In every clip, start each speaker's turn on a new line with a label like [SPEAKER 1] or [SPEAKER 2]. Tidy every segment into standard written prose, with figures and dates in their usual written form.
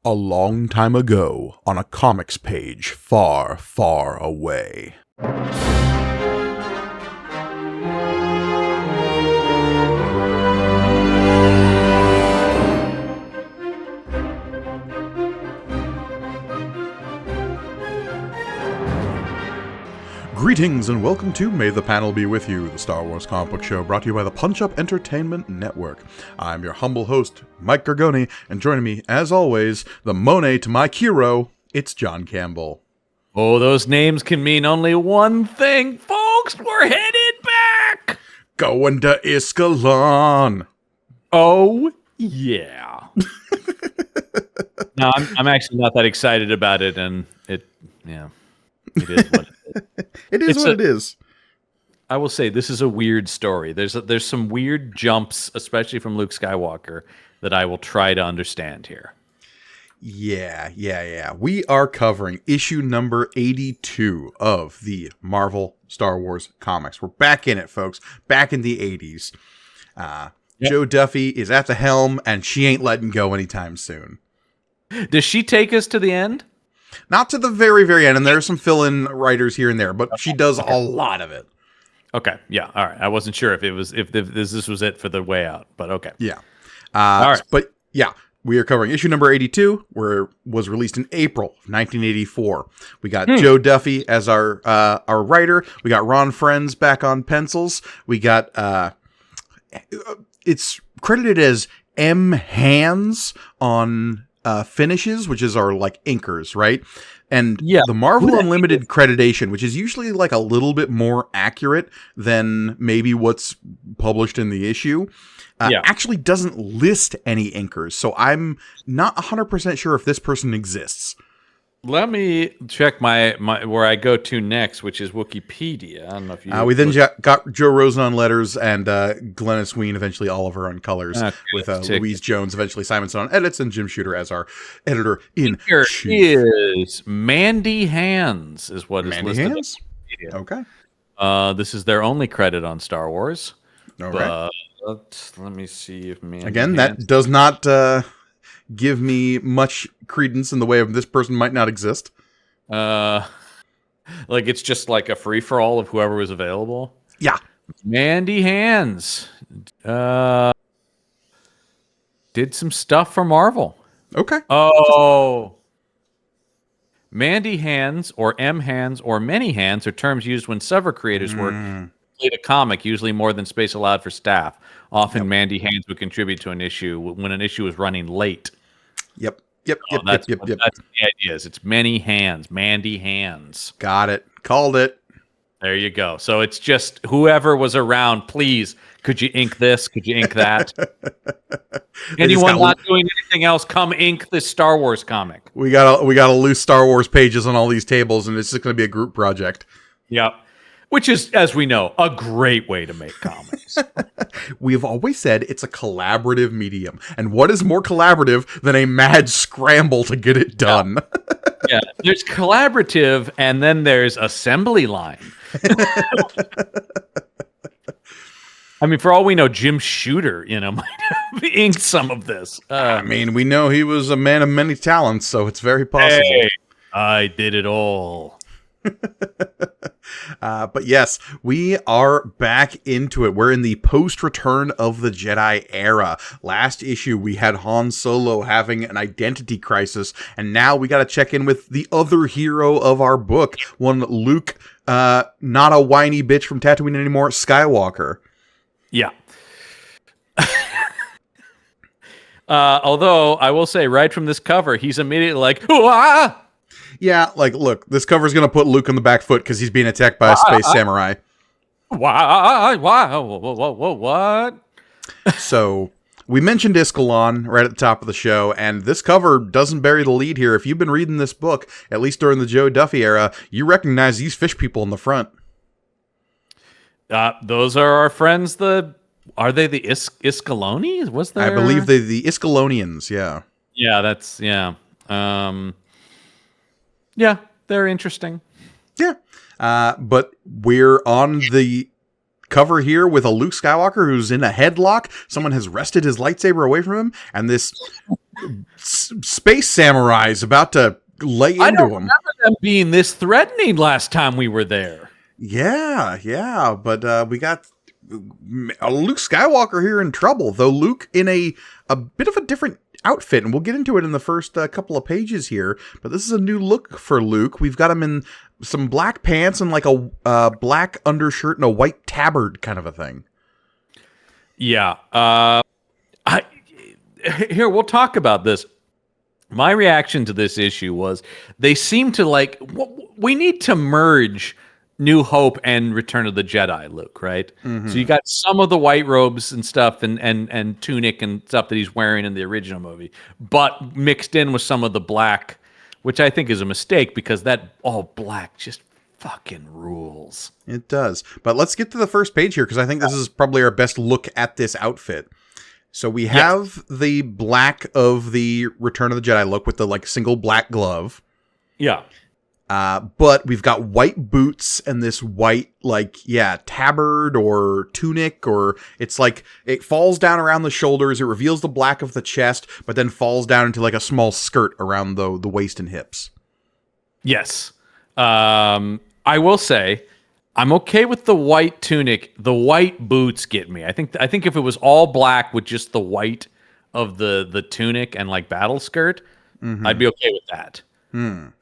[SPEAKER 1] A long time ago, on a comics page far, far away. Greetings and welcome to May the Panel Be With You, the Star Wars comic book show brought to you by the Punch Up Entertainment Network. I'm your humble host, Mike Gargoni, and joining me, as always, the Monet to my Kiro, it's John Campbell.
[SPEAKER 2] Oh, those names can mean only one thing, folks! We're headed back!
[SPEAKER 1] Going to Iskalon!
[SPEAKER 2] Oh, yeah. No, I'm actually not that excited about it, and it is what it is.
[SPEAKER 1] It is what it is.
[SPEAKER 2] I will say this is a weird story. There's some weird jumps, especially from Luke Skywalker, that I will try to understand here.
[SPEAKER 1] Yeah. We are covering issue number 82 of the Marvel Star Wars comics. We're back in it, folks. Back in the 80s. Jo Duffy is at the helm, and she ain't letting go anytime soon.
[SPEAKER 2] Does she take us to the end?
[SPEAKER 1] Not to the very, very end, and there are some fill-in writers here and there, but she does a lot of it.
[SPEAKER 2] Okay, yeah, all right. I wasn't sure if this was it for the way out, but okay.
[SPEAKER 1] Yeah.
[SPEAKER 2] All right.
[SPEAKER 1] But yeah, we are covering issue number 82, where it was released in April of 1984. We got Jo Duffy as our writer. We got Ron Frenz back on pencils. We got it's credited as M. Hands on finishes, which is our like inkers, right? And the Marvel Unlimited creditation, which is usually like a little bit more accurate than maybe what's published in the issue, actually doesn't list any inkers. So I'm not 100% sure if this person exists.
[SPEAKER 2] Let me check my where I go to next, which is Wikipedia. I don't know if you.
[SPEAKER 1] We then got Joe Rosen on letters and Glennis Ween, eventually Oliver on colors, with Louise Jones, eventually Simonson on edits, and Jim Shooter as our editor-in-chief.
[SPEAKER 2] Here is Mandy Hands, is what is listed.
[SPEAKER 1] Hands? Okay.
[SPEAKER 2] This is their only credit on Star Wars.
[SPEAKER 1] All right.
[SPEAKER 2] Let me see if Mandy
[SPEAKER 1] Again,
[SPEAKER 2] Hands...
[SPEAKER 1] that does not give me much credence in the way of this person might not exist.
[SPEAKER 2] Like it's just like a free-for-all of whoever was available?
[SPEAKER 1] Yeah.
[SPEAKER 2] Mandy Hands did some stuff for Marvel.
[SPEAKER 1] Okay.
[SPEAKER 2] Oh. Mandy Hands or M Hands or Many Hands are terms used when several creators work complete a comic, usually more than space allowed for staff. Often Mandy Hands would contribute to an issue when an issue is running late.
[SPEAKER 1] Yep.
[SPEAKER 2] That's the idea. It's Many Hands, Mandy Hands.
[SPEAKER 1] Got it. Called it.
[SPEAKER 2] There you go. So it's just whoever was around, please, could you ink this? Could you ink that? Anyone not doing anything else, come ink this Star Wars comic.
[SPEAKER 1] We got a loose Star Wars pages on all these tables, and it's just going to be a group project.
[SPEAKER 2] Yep. Which is, as we know, a great way to make comics.
[SPEAKER 1] We've always said it's a collaborative medium. And what is more collaborative than a mad scramble to get it done?
[SPEAKER 2] Yeah, there's collaborative, and then there's assembly line. I mean, for all we know, Jim Shooter, might have inked some of this.
[SPEAKER 1] We know he was a man of many talents, so it's very possible.
[SPEAKER 2] Hey, I did it all.
[SPEAKER 1] But yes, we are back into it. We're in the post-Return of the Jedi era. Last issue, we had Han Solo having an identity crisis, and now we got to check in with the other hero of our book, one Luke, not a whiny bitch from Tatooine anymore, Skywalker.
[SPEAKER 2] Yeah. Although, I will say, right from this cover, he's immediately like, "Wah!"
[SPEAKER 1] Yeah, like, look, this cover's going to put Luke on the back foot because he's being attacked by a space samurai.
[SPEAKER 2] What?
[SPEAKER 1] So, we mentioned Iskalon right at the top of the show, and this cover doesn't bury the lead here. If you've been reading this book, at least during the Jo Duffy era, you recognize these fish people in the front.
[SPEAKER 2] Those are our friends, are they the Iskaloni? Was there?
[SPEAKER 1] I believe they're the Iskalonians, yeah.
[SPEAKER 2] Yeah, that's, yeah. Yeah, they're interesting.
[SPEAKER 1] Yeah. But we're on the cover here with a Luke Skywalker who's in a headlock. Someone has wrested his lightsaber away from him, and this space samurais about to lay
[SPEAKER 2] I
[SPEAKER 1] into
[SPEAKER 2] don't
[SPEAKER 1] him.
[SPEAKER 2] remember them being this threatening last time we were there.
[SPEAKER 1] Yeah, but we got Luke Skywalker here in trouble, though Luke in a bit of a different outfit, and we'll get into it in the first couple of pages here, but this is a new look for Luke. We've got him in some black pants and like a black undershirt and a white tabard kind of a thing.
[SPEAKER 2] Yeah. Here, we'll talk about this. My reaction to this issue was they seem to like, we need to merge New Hope and Return of the Jedi, Luke, right? Mm-hmm. So you got some of the white robes and stuff and tunic and stuff that he's wearing in the original movie, but mixed in with some of the black, which I think is a mistake because that all black just fucking rules.
[SPEAKER 1] It does. But let's get to the first page here because I think this is probably our best look at this outfit. So we have the black of the Return of the Jedi look with the like single black glove.
[SPEAKER 2] Yeah.
[SPEAKER 1] But we've got white boots and this white, tabard or tunic, or it's like it falls down around the shoulders. It reveals the black of the chest, but then falls down into like a small skirt around the waist and hips.
[SPEAKER 2] Yes. I will say I'm okay with the white tunic. The white boots get me. I think if it was all black with just the white of the tunic and like battle skirt, I'd be okay with that.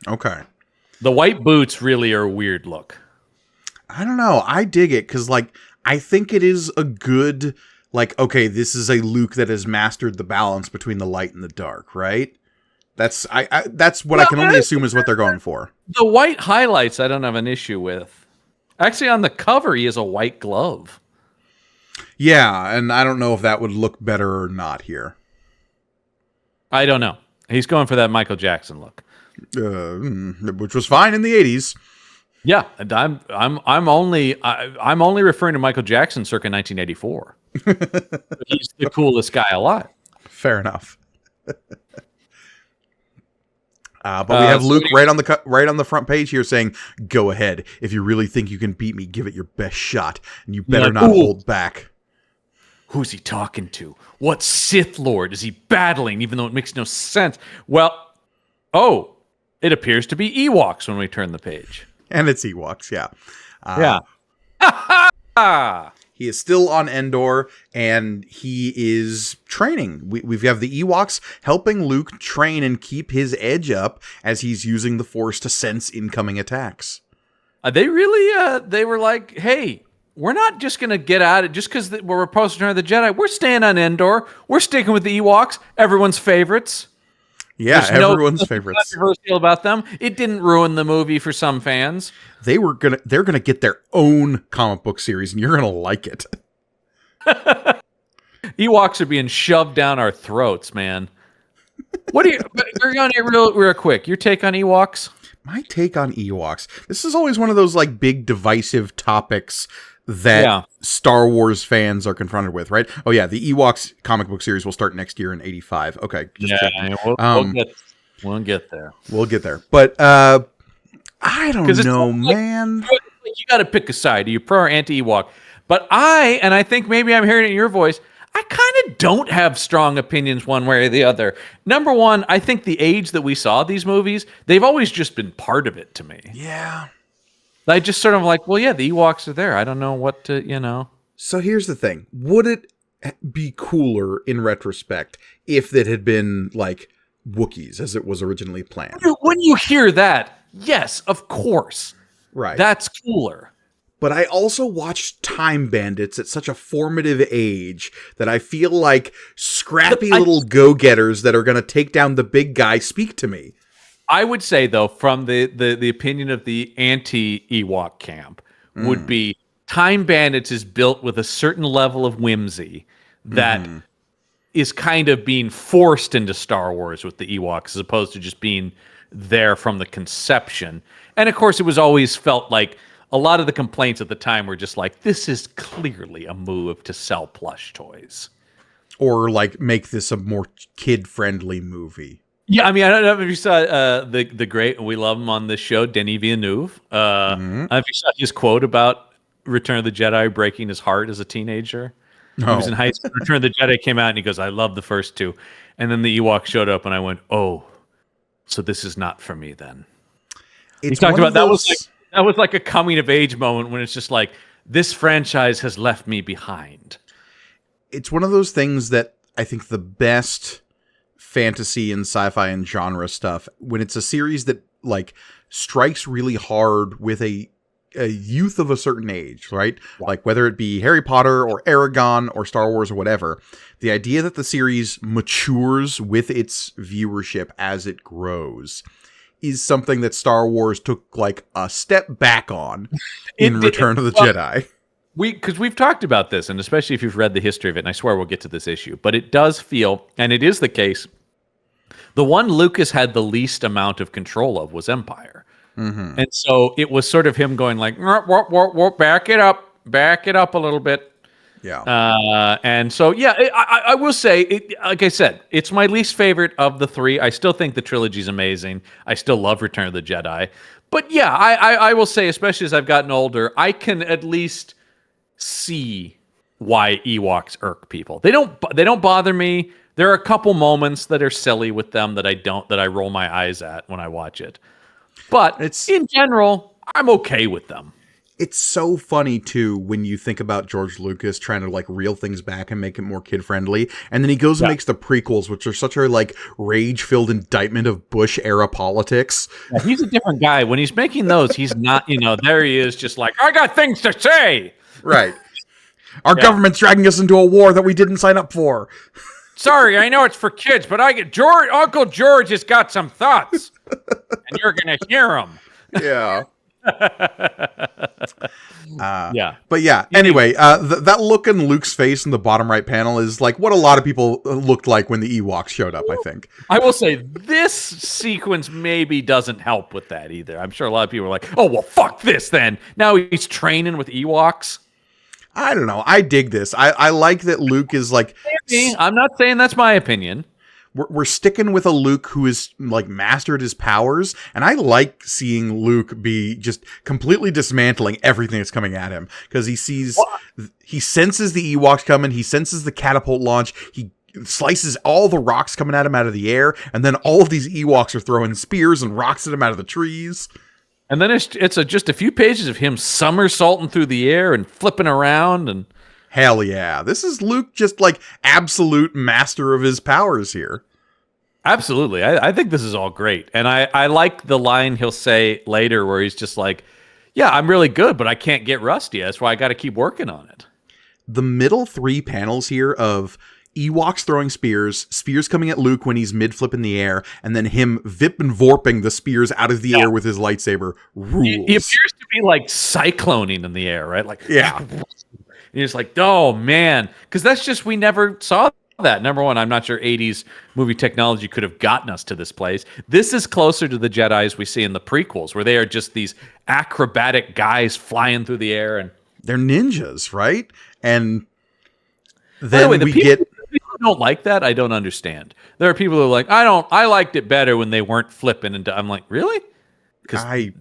[SPEAKER 1] Okay.
[SPEAKER 2] The white boots really are a weird look.
[SPEAKER 1] I don't know. I dig it because, I think it is a good, okay, this is a Luke that has mastered the balance between the light and the dark, right? That's what I can only assume is what they're going for.
[SPEAKER 2] The white highlights I don't have an issue with. Actually, on the cover, he has a white glove.
[SPEAKER 1] Yeah, and I don't know if that would look better or not here.
[SPEAKER 2] I don't know. He's going for that Michael Jackson look.
[SPEAKER 1] Which was fine in the 80s.
[SPEAKER 2] Yeah, and I'm only referring to Michael Jackson circa 1984. He's the coolest guy alive.
[SPEAKER 1] Fair enough. But we have Luke right on the front page here saying, "Go ahead. If you really think you can beat me, give it your best shot, and you better not hold back."
[SPEAKER 2] Who's he talking to? What Sith Lord is he battling? Even though it makes no sense. Well, it appears to be Ewoks when we turn the page.
[SPEAKER 1] And it's Ewoks, yeah. He is still on Endor, and he is training. We have the Ewoks helping Luke train and keep his edge up as he's using the Force to sense incoming attacks.
[SPEAKER 2] They really, they were like, hey, we're not just going to get at it just because we're supposed to Return of the Jedi. We're staying on Endor. We're sticking with the Ewoks, everyone's favorites.
[SPEAKER 1] Yeah, everyone's favorites.
[SPEAKER 2] Controversial about them. It didn't ruin the movie for some fans.
[SPEAKER 1] They're gonna get their own comic book series, and you're gonna like it.
[SPEAKER 2] Ewoks are being shoved down our throats, man. What do you're gonna real quick? Your take on Ewoks?
[SPEAKER 1] My take on Ewoks. This is always one of those big divisive topics that Star Wars fans are confronted with, right? Oh yeah, the Ewoks comic book series will start next year in '85. Okay,
[SPEAKER 2] we'll get there.
[SPEAKER 1] We'll get there, but I don't know, man.
[SPEAKER 2] You got to pick a side. Are you pro or anti-Ewok? But I think maybe I'm hearing it in your voice. I kind of don't have strong opinions one way or the other. Number one, I think the age that we saw these movies, they've always just been part of it to me.
[SPEAKER 1] Yeah.
[SPEAKER 2] I just sort of like, well, yeah, the Ewoks are there. I don't know what to,
[SPEAKER 1] So here's the thing. Would it be cooler in retrospect if it had been Wookiees as it was originally planned?
[SPEAKER 2] When you hear that, yes, of course.
[SPEAKER 1] Right.
[SPEAKER 2] That's cooler.
[SPEAKER 1] But I also watched Time Bandits at such a formative age that I feel like scrappy little go-getters that are going to take down the big guy speak to me.
[SPEAKER 2] I would say, though, from the opinion of the anti-Ewok camp, would be Time Bandits is built with a certain level of whimsy that is kind of being forced into Star Wars with the Ewoks as opposed to just being there from the conception. And, of course, it was always felt like a lot of the complaints at the time were just like, this is clearly a move to sell plush toys.
[SPEAKER 1] Or, make this a more kid-friendly movie.
[SPEAKER 2] Yeah, I mean, I don't know if you saw the great, we love him on this show, Denis Villeneuve. I don't know if you saw his quote about Return of the Jedi breaking his heart as a teenager. He was in high school. Return of the Jedi came out, and he goes, "I love the first two." And then the Ewoks showed up, and I went, "Oh, so this is not for me then." He talked about that was like a coming of age moment when it's just like, this franchise has left me behind.
[SPEAKER 1] It's one of those things that I think the best fantasy and sci-fi and genre stuff, when it's a series that like strikes really hard with a youth of a certain age, right? Yeah. Like whether it be Harry Potter or Aragon or Star Wars or whatever, the idea that the series matures with its viewership as it grows is something that Star Wars took like a step back on in Return of the Jedi.
[SPEAKER 2] Because we've talked about this, and especially if you've read the history of it, and I swear we'll get to this issue, but it does feel, and it is the case, the one Lucas had the least amount of control of was Empire. Mm-hmm. And so it was sort of him going like, back it up a little bit.
[SPEAKER 1] Yeah.
[SPEAKER 2] And so, yeah, I will say, like I said, it's my least favorite of the three. I still think the trilogy's amazing. I still love Return of the Jedi. But yeah, I will say, especially as I've gotten older, I can at least see why Ewoks irk people. They don't bother me. There are a couple moments that are silly with them that I roll my eyes at when I watch it. But in general, I'm okay with them.
[SPEAKER 1] It's so funny, too, when you think about George Lucas trying to, like, reel things back and make it more kid-friendly. And then he goes and makes the prequels, which are such a, like, rage-filled indictment of Bush-era politics.
[SPEAKER 2] Yeah, he's a different guy. When he's making those, he's not, there he is just like, I got things to say!
[SPEAKER 1] Right. Our government's dragging us into a war that we didn't sign up for.
[SPEAKER 2] Sorry, I know it's for kids, but Uncle George has got some thoughts. And you're going to hear them.
[SPEAKER 1] Yeah.
[SPEAKER 2] Yeah.
[SPEAKER 1] But yeah, anyway, that look in Luke's face in the bottom right panel is like what a lot of people looked like when the Ewoks showed up, I think.
[SPEAKER 2] I will say this sequence maybe doesn't help with that either. I'm sure a lot of people are like, oh, well, fuck this then. Now he's training with Ewoks.
[SPEAKER 1] I don't know. I dig this. I like that Luke is like...
[SPEAKER 2] I'm not saying that's my opinion.
[SPEAKER 1] We're sticking with a Luke who is like mastered his powers, and I like seeing Luke be just completely dismantling everything that's coming at him because he senses the Ewoks coming, he senses the catapult launch, he slices all the rocks coming at him out of the air, and then all of these Ewoks are throwing spears and rocks at him out of the trees.
[SPEAKER 2] And then it's just a few pages of him somersaulting through the air and flipping around and.
[SPEAKER 1] Hell yeah. This is Luke just like absolute master of his powers here.
[SPEAKER 2] Absolutely. I think this is all great. And I like the line he'll say later where he's just like, yeah, I'm really good, but I can't get rusty. That's why I got to keep working on it.
[SPEAKER 1] The middle three panels here of Ewoks throwing spears coming at Luke when he's mid-flip in the air, and then him vip and vorping the spears out of the air with his lightsaber rules.
[SPEAKER 2] He appears to be like cycloning in the air, right? Like,
[SPEAKER 1] yeah.
[SPEAKER 2] And you're just like, oh, man. Because that's just, we never saw that. Number one, I'm not sure 80s movie technology could have gotten us to this place. This is closer to the Jedis we see in the prequels, where they are just these acrobatic guys flying through the air. And
[SPEAKER 1] they're ninjas, right? And then people
[SPEAKER 2] who don't like that, I don't understand. There are people who are like, I liked it better when they weren't flipping. And I'm like, really? Because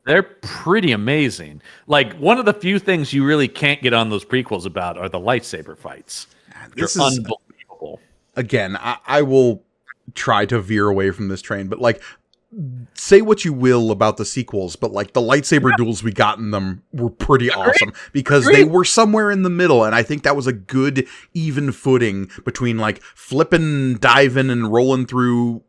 [SPEAKER 2] they're pretty amazing. Like, one of the few things you really can't get on those prequels about are the lightsaber fights.
[SPEAKER 1] This is unbelievable. Again, I will try to veer away from this train, but like, say what you will about the sequels, but like the lightsaber duels we got in them were pretty awesome because they were somewhere in the middle, and I think that was a good even footing between like flipping, diving, and rolling through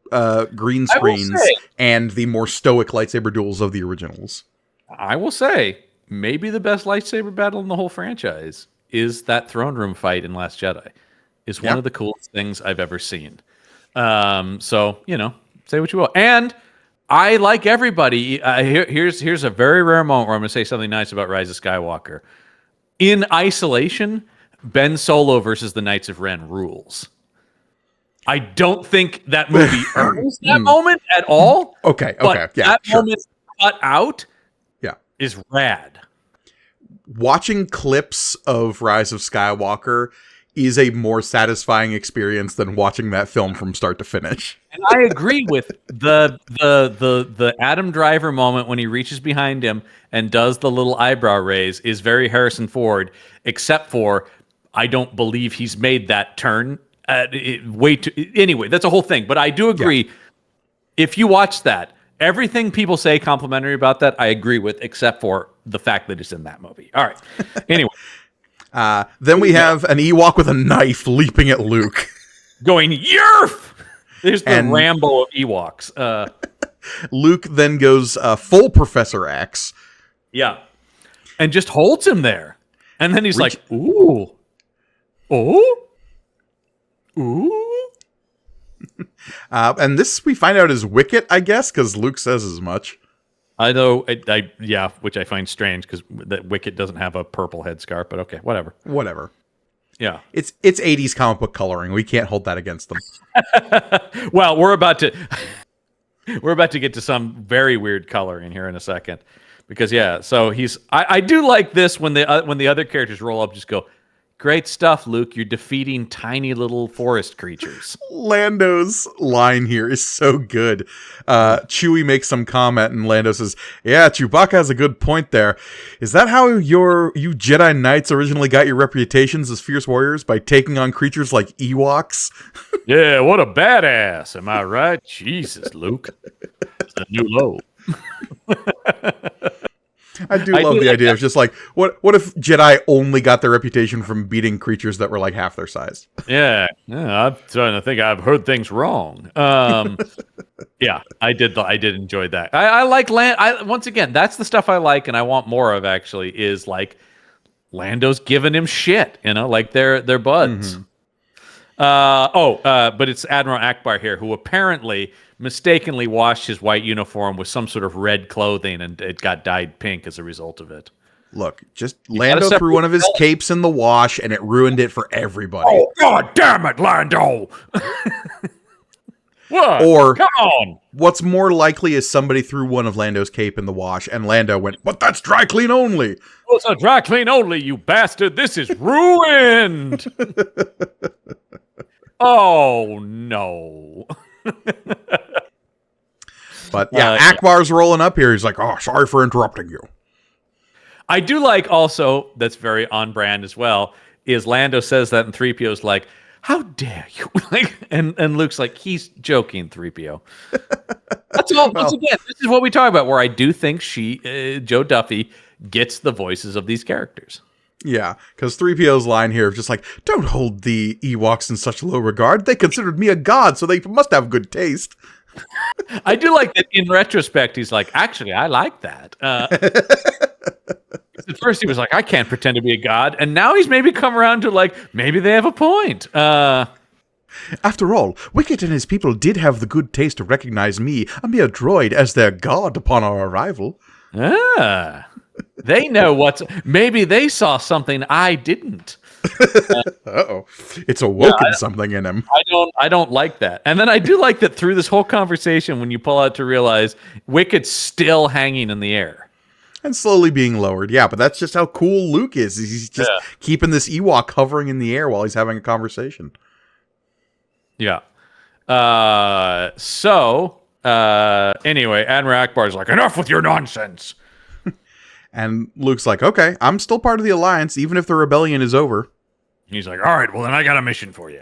[SPEAKER 1] green screens and the more stoic lightsaber duels of the originals.
[SPEAKER 2] I will say, maybe the best lightsaber battle in the whole franchise is that throne room fight in Last Jedi. It's one of the coolest things I've ever seen. So, say what you will. And I like everybody. Here's a very rare moment where I'm going to say something nice about Rise of Skywalker. In isolation, Ben Solo versus the Knights of Ren rules. I don't think that movie earns that moment at all.
[SPEAKER 1] Okay.
[SPEAKER 2] But that moment cut out is rad.
[SPEAKER 1] Watching clips of Rise of Skywalker is a more satisfying experience than watching that film from start to finish.
[SPEAKER 2] And I agree with the Adam Driver moment when he reaches behind him and does the little eyebrow raise is very Harrison Ford, except for I don't believe he's made that turn. Anyway, that's a whole thing. But I do agree. Yeah. If you watch that, everything people say complimentary about that, I agree with, except for the fact that it's in that movie. All right. Anyway.
[SPEAKER 1] Then we have an Ewok with a knife leaping at Luke.
[SPEAKER 2] Going, Yerf! There's the Rambo of Ewoks.
[SPEAKER 1] Luke then goes full Professor X.
[SPEAKER 2] Yeah. And just holds him there. And then he's like, ooh. Oh? Ooh?
[SPEAKER 1] And this we find out is Wicket, I guess, because Luke says as much.
[SPEAKER 2] I know, yeah, which I find strange because that Wicket doesn't have a purple headscarf, but okay, whatever.
[SPEAKER 1] Whatever.
[SPEAKER 2] Yeah.
[SPEAKER 1] It's 80s comic book coloring. We can't hold that against them.
[SPEAKER 2] Well, we're about to get to some very weird coloring here in a second. Because yeah, so I do like this when the other characters roll up, just go, great stuff, Luke. You're defeating tiny little forest creatures.
[SPEAKER 1] Lando's line here is so good. Chewie makes some comment, and Lando says, "Yeah, Chewbacca has a good point there. Is that how you Jedi Knights originally got your reputations as fierce warriors, by taking on creatures like Ewoks?"
[SPEAKER 2] Yeah, what a badass! Am I right? Jesus, Luke, it's a new low.
[SPEAKER 1] I do love the idea of just like, what if Jedi only got their reputation from beating creatures that were like half their size?
[SPEAKER 2] Yeah, I'm starting to think I've heard things wrong. Yeah, I did enjoy that. I like once again, that's the stuff I like and I want more of, actually, is like Lando's giving him shit, like they're buds. Mm-hmm. But it's Admiral Akbar here, who apparently mistakenly washed his white uniform with some sort of red clothing, and it got dyed pink as a result of it.
[SPEAKER 1] Look, just Lando threw one of his capes in the wash, and it ruined it for everybody.
[SPEAKER 2] Oh, God damn it, Lando! What?
[SPEAKER 1] Or,
[SPEAKER 2] come on!
[SPEAKER 1] What's more likely is somebody threw one of Lando's cape in the wash, and Lando went, "But that's dry clean only."
[SPEAKER 2] Oh, it's a dry clean only, you bastard! This is ruined! Oh, no.
[SPEAKER 1] But yeah, Akbar's rolling up here. He's like, "Oh, sorry for interrupting you."
[SPEAKER 2] I do like also, that's very on brand as well, is Lando says that, and 3PO's like, "How dare you?" and Luke's like, he's joking, 3PO. That's all. Once again, this is what we talk about, where I do think Joe Duffy gets the voices of these characters.
[SPEAKER 1] Yeah, because 3PO's line here is just like, "Don't hold the Ewoks in such low regard. They considered me a god, so they must have good taste."
[SPEAKER 2] I do like that in retrospect, he's like, actually, I like that. At first he was like, I can't pretend to be a god. And now he's maybe come around to like, maybe they have a point.
[SPEAKER 1] After all, Wicket and his people did have the good taste to recognize me, a mere droid, as their god upon our arrival.
[SPEAKER 2] They know maybe they saw something I didn't.
[SPEAKER 1] Uh-oh. It's awoken something in him.
[SPEAKER 2] I don't like that. And then I do like that through this whole conversation, when you pull out to realize Wicket's still hanging in the air.
[SPEAKER 1] And slowly being lowered. Yeah, but that's just how cool Luke is. He's just keeping this Ewok hovering in the air while he's having a conversation.
[SPEAKER 2] Yeah. Anyway, Admiral Akbar's like, enough with your nonsense.
[SPEAKER 1] And Luke's like, okay, I'm still part of the Alliance, even if the rebellion is over.
[SPEAKER 2] He's like, all right, well, then I got a mission for you.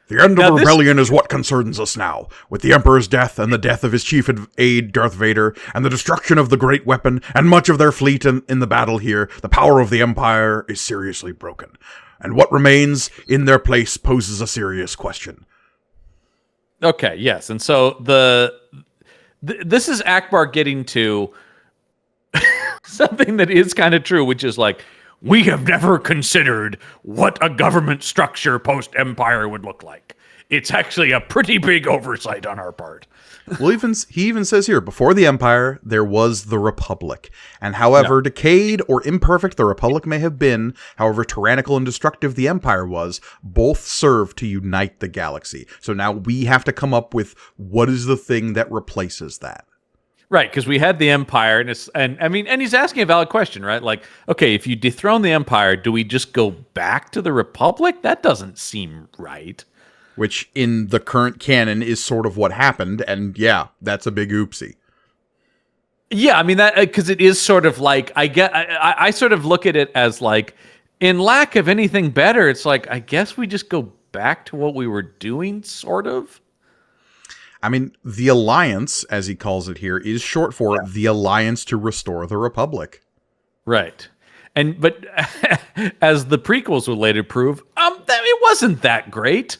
[SPEAKER 1] The end of the rebellion is what concerns us now. With the Emperor's death and the death of his chief aide, Darth Vader, and the destruction of the great weapon and much of their fleet in the battle here, the power of the Empire is seriously broken. And what remains in their place poses a serious question.
[SPEAKER 2] Okay, yes. And so this is Akbar getting to something that is kind of true, which is like, we have never considered what a government structure post-Empire would look like. It's actually a pretty big oversight on our part.
[SPEAKER 1] Well, he even says here, before the Empire, there was the Republic. And however decayed or imperfect the Republic may have been, however tyrannical and destructive the Empire was, both served to unite the galaxy. So now we have to come up with what is the thing that replaces that.
[SPEAKER 2] Right, because we had the Empire, and he's asking a valid question, right? Like, okay, if you dethrone the Empire, do we just go back to the Republic? That doesn't seem right.
[SPEAKER 1] Which, in the current canon, is sort of what happened, and yeah, that's a big oopsie.
[SPEAKER 2] Yeah, I mean, that because it is sort of like, I sort of look at it as like, in lack of anything better, it's like, I guess we just go back to what we were doing, sort of.
[SPEAKER 1] I mean, the Alliance, as he calls it here, is short for the Alliance to Restore the Republic.
[SPEAKER 2] Right. But as the prequels would later prove, it wasn't that great.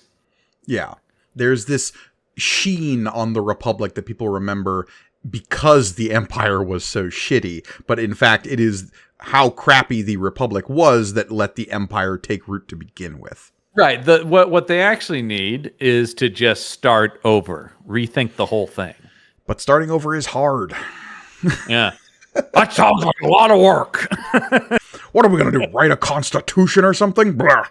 [SPEAKER 1] Yeah. There's this sheen on the Republic that people remember because the Empire was so shitty. But in fact, it is how crappy the Republic was that let the Empire take root to begin with.
[SPEAKER 2] Right. What they actually need is to just start over, rethink the whole thing.
[SPEAKER 1] But starting over is hard.
[SPEAKER 2] Yeah. That sounds like a lot of work.
[SPEAKER 1] What are we going to do? Write a constitution or something? Blah.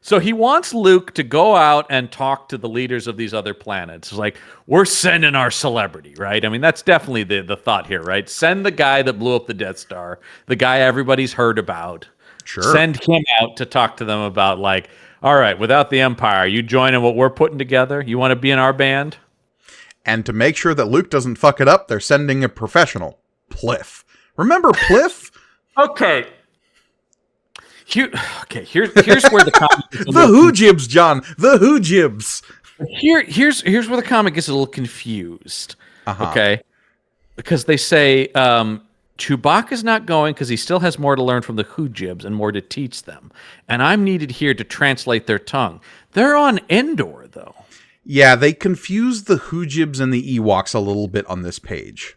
[SPEAKER 2] So he wants Luke to go out and talk to the leaders of these other planets. It's like, we're sending our celebrity, right? I mean, that's definitely the thought here, right? Send the guy that blew up the Death Star, the guy everybody's heard about.
[SPEAKER 1] Sure.
[SPEAKER 2] Send him out to talk to them about, like, all right, without the Empire, you joining what we're putting together? You want to be in our band?
[SPEAKER 1] And to make sure that Luke doesn't fuck it up, they're sending a professional, Pliff. Remember Pliff?
[SPEAKER 2] Okay. Here's where the comic gets
[SPEAKER 1] the Who Jibs, John. The Who Jibs.
[SPEAKER 2] Here's where the comic gets a little confused. Okay, because they say Chewbacca's not going because he still has more to learn from the Who Jibs and more to teach them, and I'm needed here to translate their tongue. They're on Endor, though.
[SPEAKER 1] Yeah, they confuse the Who Jibs and the Ewoks a little bit on this page.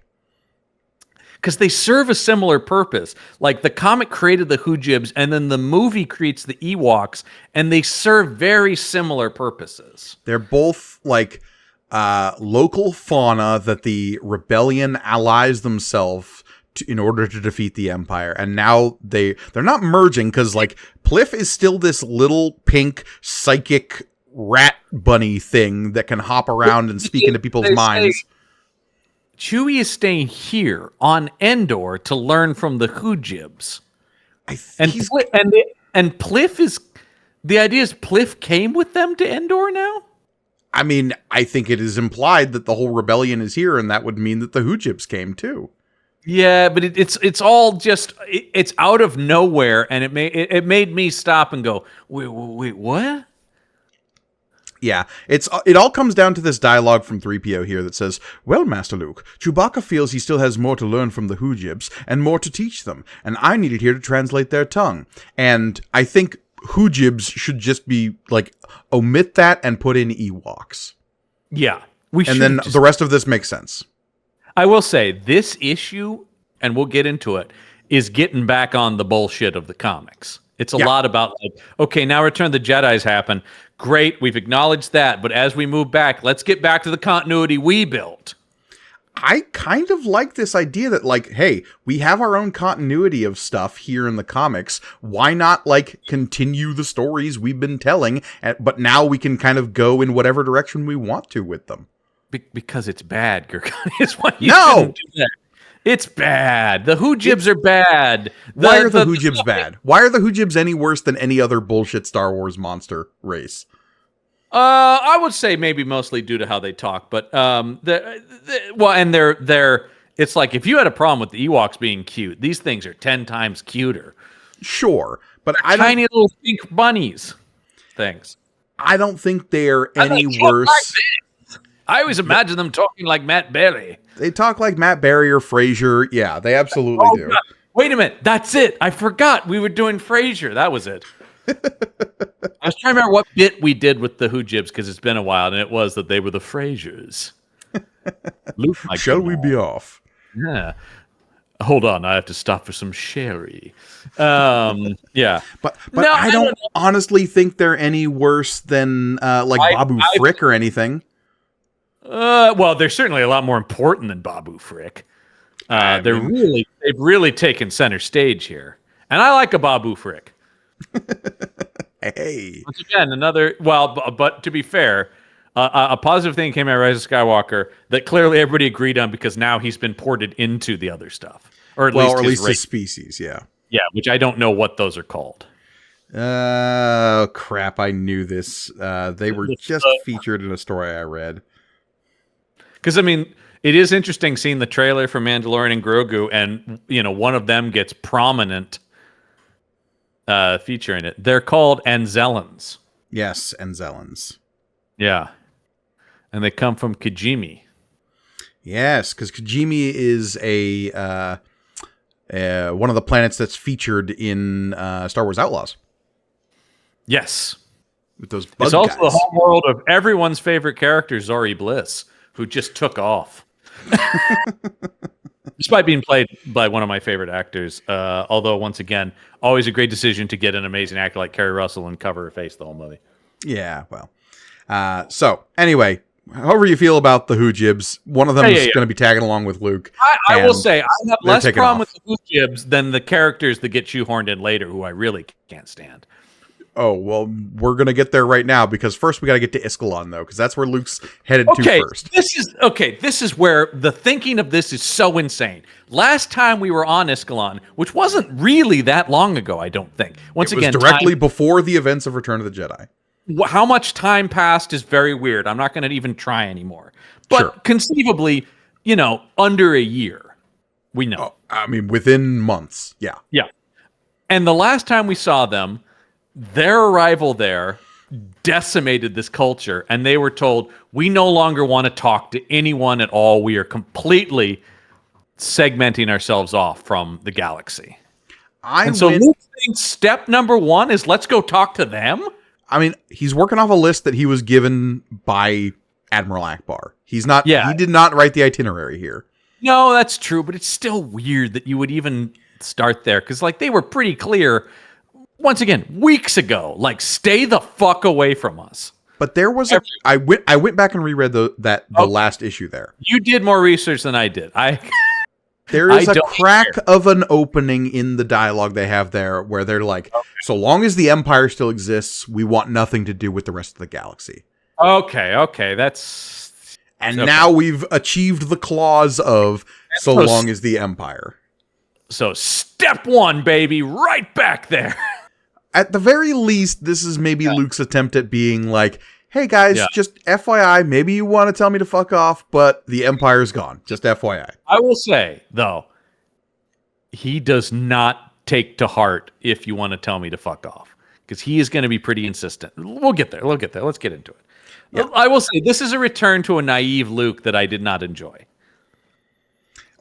[SPEAKER 2] Because they serve a similar purpose. Like, the comic created the Who Jibs, and then the movie creates the Ewoks, and they serve very similar purposes.
[SPEAKER 1] They're both, like, local fauna that the rebellion allies themselves in order to defeat the Empire. And now they're not merging, because, like, Pliff is still this little pink psychic rat bunny thing that can hop around and speak into people's minds.
[SPEAKER 2] Chewie is staying here on Endor to learn from the Who Jibs. And Pliff is... The idea is Pliff came with them to Endor now?
[SPEAKER 1] I mean, I think it is implied that the whole rebellion is here, and that would mean that the Who Jibs came too.
[SPEAKER 2] Yeah, but it's all just... It's out of nowhere, and it made me stop and go, wait, what?
[SPEAKER 1] Yeah, it all comes down to this dialogue from 3PO here that says, "Well, Master Luke, Chewbacca feels he still has more to learn from the Who Jibs and more to teach them, and I needed here to translate their tongue." And I think Who Jibs should just be, like, omit that and put in Ewoks.
[SPEAKER 2] Yeah.
[SPEAKER 1] And then the rest of this makes sense.
[SPEAKER 2] I will say, this issue, and we'll get into it, is getting back on the bullshit of the comics. It's a lot about, like, okay, now Return of the Jedi's happen. Great, we've acknowledged that, but as we move back, let's get back to the continuity we built.
[SPEAKER 1] I kind of like this idea that, like, hey, we have our own continuity of stuff here in the comics. Why not, like, continue the stories we've been telling, but now we can kind of go in whatever direction we want to with them?
[SPEAKER 2] Because it's bad, Gurkhan, is why you shouldn't do that. It's bad. The Who Jibs are bad.
[SPEAKER 1] Why are the Who Jibs bad? Why are the Who Jibs any worse than any other bullshit Star Wars monster race?
[SPEAKER 2] I would say maybe mostly due to how they talk, but they're it's like, if you had a problem with the Ewoks being cute, these things are 10 times cuter.
[SPEAKER 1] Sure, but
[SPEAKER 2] tiny little pink bunnies things.
[SPEAKER 1] I don't think they're any worse.
[SPEAKER 2] Like I always imagine them talking like Matt Berry.
[SPEAKER 1] They talk like Matt Berry or Frasier. Yeah, they absolutely do.
[SPEAKER 2] God. Wait a minute. That's it. I forgot we were doing Frasier. That was it. I was trying to remember what bit we did with the Who Jibs, because it's been a while, and it was that they were the Frasiers. Luke,
[SPEAKER 1] shall we be off?
[SPEAKER 2] Yeah. Hold on, I have to stop for some sherry. Yeah.
[SPEAKER 1] But no, I don't honestly think they're any worse than Babu Frick or anything.
[SPEAKER 2] Well, they're certainly a lot more important than Babu Frick. They've really taken center stage here. And I like a Babu Frick.
[SPEAKER 1] Hey.
[SPEAKER 2] Once again, but to be fair, a positive thing came out of Rise of Skywalker that clearly everybody agreed on, because now he's been ported into the other stuff. Or at least his
[SPEAKER 1] species, yeah.
[SPEAKER 2] Yeah, which I don't know what those are called.
[SPEAKER 1] Oh, crap, I knew this. They were just featured in a story I read.
[SPEAKER 2] Because, I mean, it is interesting seeing the trailer for Mandalorian and Grogu, and, one of them gets prominent feature in it. They're called Anzellans.
[SPEAKER 1] Yes, Anzellans.
[SPEAKER 2] Yeah. And they come from Kijimi.
[SPEAKER 1] Yes, because Kijimi is one of the planets that's featured in Star Wars Outlaws.
[SPEAKER 2] Yes.
[SPEAKER 1] With those bug
[SPEAKER 2] It's also
[SPEAKER 1] guys.
[SPEAKER 2] the home world of everyone's favorite character, Zori Bliss, who just took off. Despite being played by one of my favorite actors. Although, once again, always a great decision to get an amazing actor like Kerry Russell and cover her face the whole movie.
[SPEAKER 1] Yeah, well. So, anyway, however you feel about the Hoojibs, one of them is going to be tagging along with Luke.
[SPEAKER 2] I will say, I have less problem
[SPEAKER 1] off.
[SPEAKER 2] with the Hoojibs than the characters that get shoehorned in later, who I really can't stand.
[SPEAKER 1] Oh, well, we're going to get there right now, because first we got to get to Iskalon, though, because that's where Luke's headed to first.
[SPEAKER 2] This is where the thinking of this is so insane. Last time we were on Iskalon, which wasn't really that long ago, I don't think. Once again,
[SPEAKER 1] it was directly before the events of Return of the Jedi.
[SPEAKER 2] How much time passed is very weird. I'm not going to even try anymore. But conceivably, under a year, we know.
[SPEAKER 1] Oh, I mean, within months, yeah.
[SPEAKER 2] Yeah. And the last time we saw them, their arrival there decimated this culture, and they were told, we no longer want to talk to anyone at all. We are completely segmenting ourselves off from the galaxy. So Luke thinks step number one is let's go talk to them?
[SPEAKER 1] I mean, he's working off a list that he was given by Admiral Akbar. He's not. Yeah. He did not write the itinerary here.
[SPEAKER 2] No, that's true, but it's still weird that you would even start there, because they were pretty clear. Once again, weeks ago, stay the fuck away from us.
[SPEAKER 1] But there was I went back and reread the last issue there.
[SPEAKER 2] You did more research than I did.
[SPEAKER 1] There is a crack of an opening in the dialogue they have there where they're like, so long as the Empire still exists, we want nothing to do with the rest of the galaxy.
[SPEAKER 2] Okay, that's...
[SPEAKER 1] And now we've achieved the clause of so long as the Empire.
[SPEAKER 2] So step one, baby, right back there.
[SPEAKER 1] At the very least, this is maybe Luke's attempt at being like, hey guys, just FYI, maybe you want to tell me to fuck off, but the Empire's gone. Just FYI.
[SPEAKER 2] I will say, though, he does not take to heart if you want to tell me to fuck off, because he is going to be pretty insistent. We'll get there. Let's get into it. Yeah. I will say, this is a return to a naive Luke that I did not enjoy.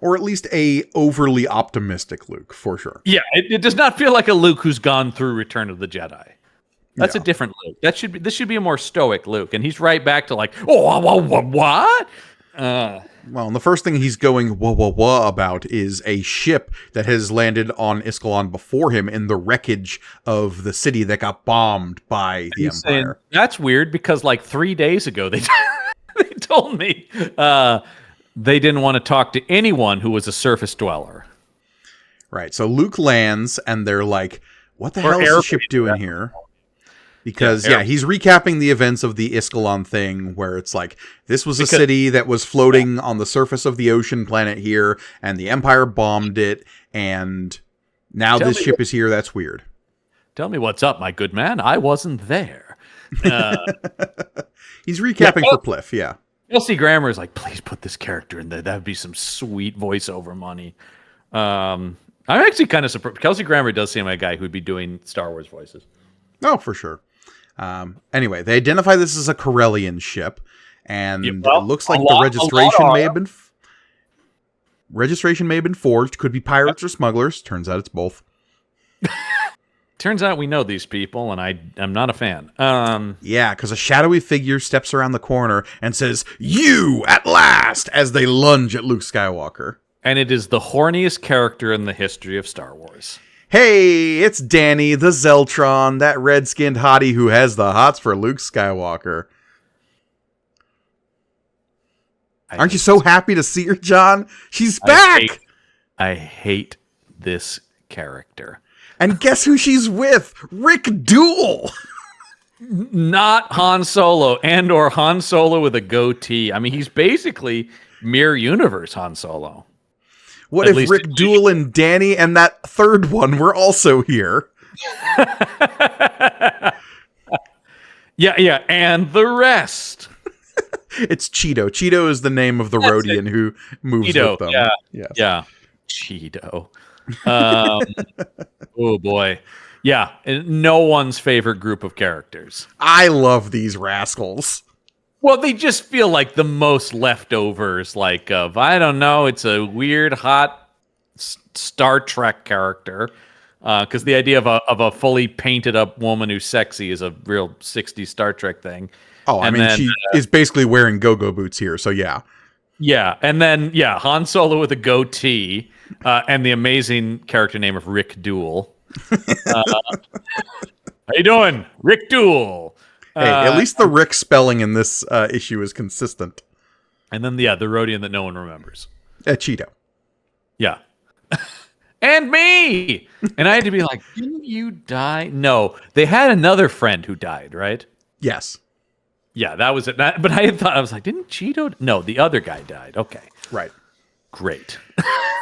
[SPEAKER 1] Or at least a overly optimistic Luke, for sure.
[SPEAKER 2] Yeah, it does not feel like a Luke who's gone through Return of the Jedi. That's a different Luke. This should be a more stoic Luke, and he's right back to what?
[SPEAKER 1] Well, and the first thing he's going whoa about is a ship that has landed on Iskalon before him in the wreckage of the city that got bombed by the Empire.
[SPEAKER 2] Saying, that's weird, because 3 days ago they told me they didn't want to talk to anyone who was a surface dweller.
[SPEAKER 1] Right. So Luke lands, and they're like, what the hell is the ship doing here? Because, he's recapping the events of the Iskalon thing, where it's like, this was a city that was floating on the surface of the ocean planet here, and the Empire bombed it, and now this ship is here. That's weird.
[SPEAKER 2] Tell me what's up, my good man. I wasn't there.
[SPEAKER 1] He's recapping for Pliff, yeah.
[SPEAKER 2] Kelsey Grammer is like, please put this character in there. That would be some sweet voiceover money. I'm actually kind of surprised. Kelsey Grammer does seem like a guy who'd be doing Star Wars voices.
[SPEAKER 1] Oh, for sure. Anyway, they identify this as a Corellian ship, and it looks like the registration may have been forged. Could be pirates or smugglers. Turns out it's both.
[SPEAKER 2] Turns out we know these people, and I'm not a fan.
[SPEAKER 1] Yeah, because a shadowy figure steps around the corner and says, "You, at last!" as they lunge at Luke Skywalker.
[SPEAKER 2] And it is the horniest character in the history of Star Wars.
[SPEAKER 1] Hey, it's Danny, the Zeltron, that red-skinned hottie who has the hots for Luke Skywalker. Aren't you so happy to see her, John? She's back!
[SPEAKER 2] I hate this character.
[SPEAKER 1] And guess who she's with? Rik Duel!
[SPEAKER 2] Not Han Solo, or Han Solo with a goatee. I mean, he's basically Mirror Universe Han Solo.
[SPEAKER 1] What if Rik Duel and Danny and that third one were also here?
[SPEAKER 2] Yeah, and the rest.
[SPEAKER 1] It's Cheeto. Cheeto is the name of the Rhodian who moves with them.
[SPEAKER 2] Yeah. Cheeto. Oh boy. Yeah, and no one's favorite group of characters.
[SPEAKER 1] I love these rascals.
[SPEAKER 2] Well, they just feel like the most leftovers, like of, I don't know, it's a weird, hot Star Trek character. Because the idea of a fully painted up woman who's sexy is a real 60s Star Trek thing.
[SPEAKER 1] Oh, I mean, she is basically wearing go-go boots here, so yeah.
[SPEAKER 2] Yeah, and then, Han Solo with a goatee, and the amazing character name of Rik Duel. How you doing? Rik Duel.
[SPEAKER 1] Hey, at least the Rick spelling in this issue is consistent.
[SPEAKER 2] And then, the Rhodian that no one remembers.
[SPEAKER 1] Cheeto.
[SPEAKER 2] Yeah. And me! And I had to be like, didn't you die? No. They had another friend who died, right?
[SPEAKER 1] Yes.
[SPEAKER 2] Yeah, that was it. But I was like, didn't Cheeto? No, the other guy died. Okay.
[SPEAKER 1] Right.
[SPEAKER 2] Great.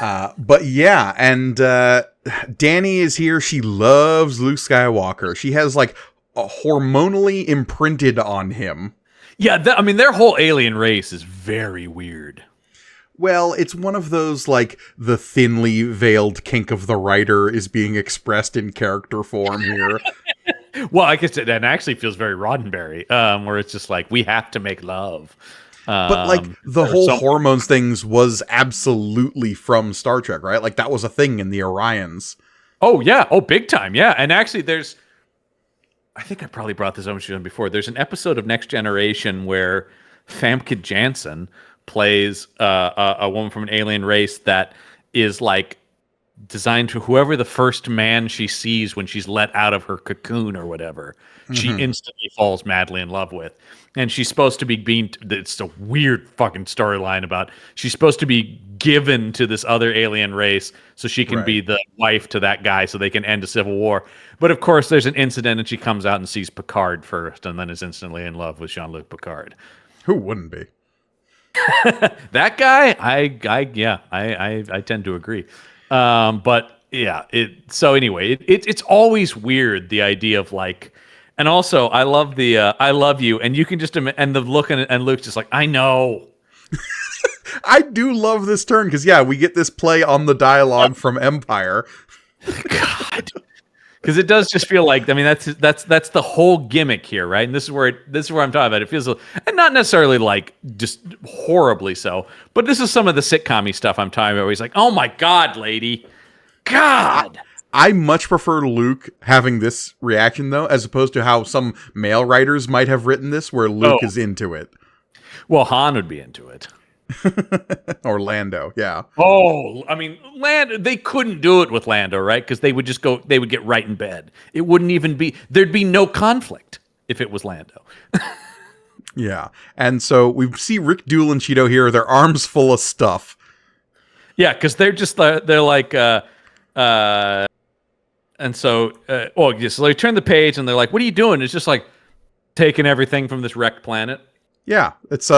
[SPEAKER 1] But yeah, and Dani is here. She loves Luke Skywalker. She has like a hormonally imprinted on him.
[SPEAKER 2] Yeah, their whole alien race is very weird.
[SPEAKER 1] Well, it's one of those, like, the thinly veiled kink of the writer is being expressed in character form here.
[SPEAKER 2] Well, I guess it actually feels very Roddenberry, where it's just like, we have to make love.
[SPEAKER 1] But, like, the whole hormones things was absolutely from Star Trek, right? Like, that was a thing in the Orions.
[SPEAKER 2] Oh, yeah. Oh, big time, yeah. And actually, I think I probably brought this up before. There's an episode of Next Generation where Famke Janssen plays a woman from an alien race that is like designed to whoever the first man she sees when she's let out of her cocoon or whatever, she instantly falls madly in love with. And she's supposed to be it's a weird fucking storyline about she's supposed to be given to this other alien race so she can be the wife to that guy so they can end a civil war. But of course there's an incident and she comes out and sees Picard first and then is instantly in love with Jean-Luc Picard.
[SPEAKER 1] Who wouldn't be?
[SPEAKER 2] That guy, I tend to agree. But yeah, so anyway, it's always weird, the idea of like, and also I love the I love you, and you can just and the look and Luke's just like, I know.
[SPEAKER 1] I do love this turn because we get this play on the dialogue from Empire.
[SPEAKER 2] God. Because it does just feel like, I mean, that's the whole gimmick here, right? And this is where I'm talking about. It feels, and not necessarily like just horribly so, but this is some of the sitcom-y stuff I'm talking about. Where he's like, "Oh my God, lady, God."
[SPEAKER 1] I much prefer Luke having this reaction though, as opposed to how some male writers might have written this, where Luke is into it.
[SPEAKER 2] Well, Han would be into it.
[SPEAKER 1] Or Lando, yeah.
[SPEAKER 2] Oh, I mean, they couldn't do it with Lando, right? Because they would get right in bed. It wouldn't even be, there'd be no conflict if it was Lando.
[SPEAKER 1] Yeah. And so we see Rik Duel and Cheeto here, their arms full of stuff.
[SPEAKER 2] Yeah, because they're just, they're like, and so, so they turn the page and they're like, what are you doing? It's just like taking everything from this wrecked planet.
[SPEAKER 1] Yeah, it's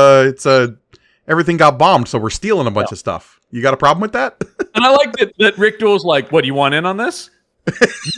[SPEAKER 1] everything got bombed, so we're stealing a bunch of stuff. You got a problem with that?
[SPEAKER 2] And I like that Rik Duel's like, what, do you want in on this?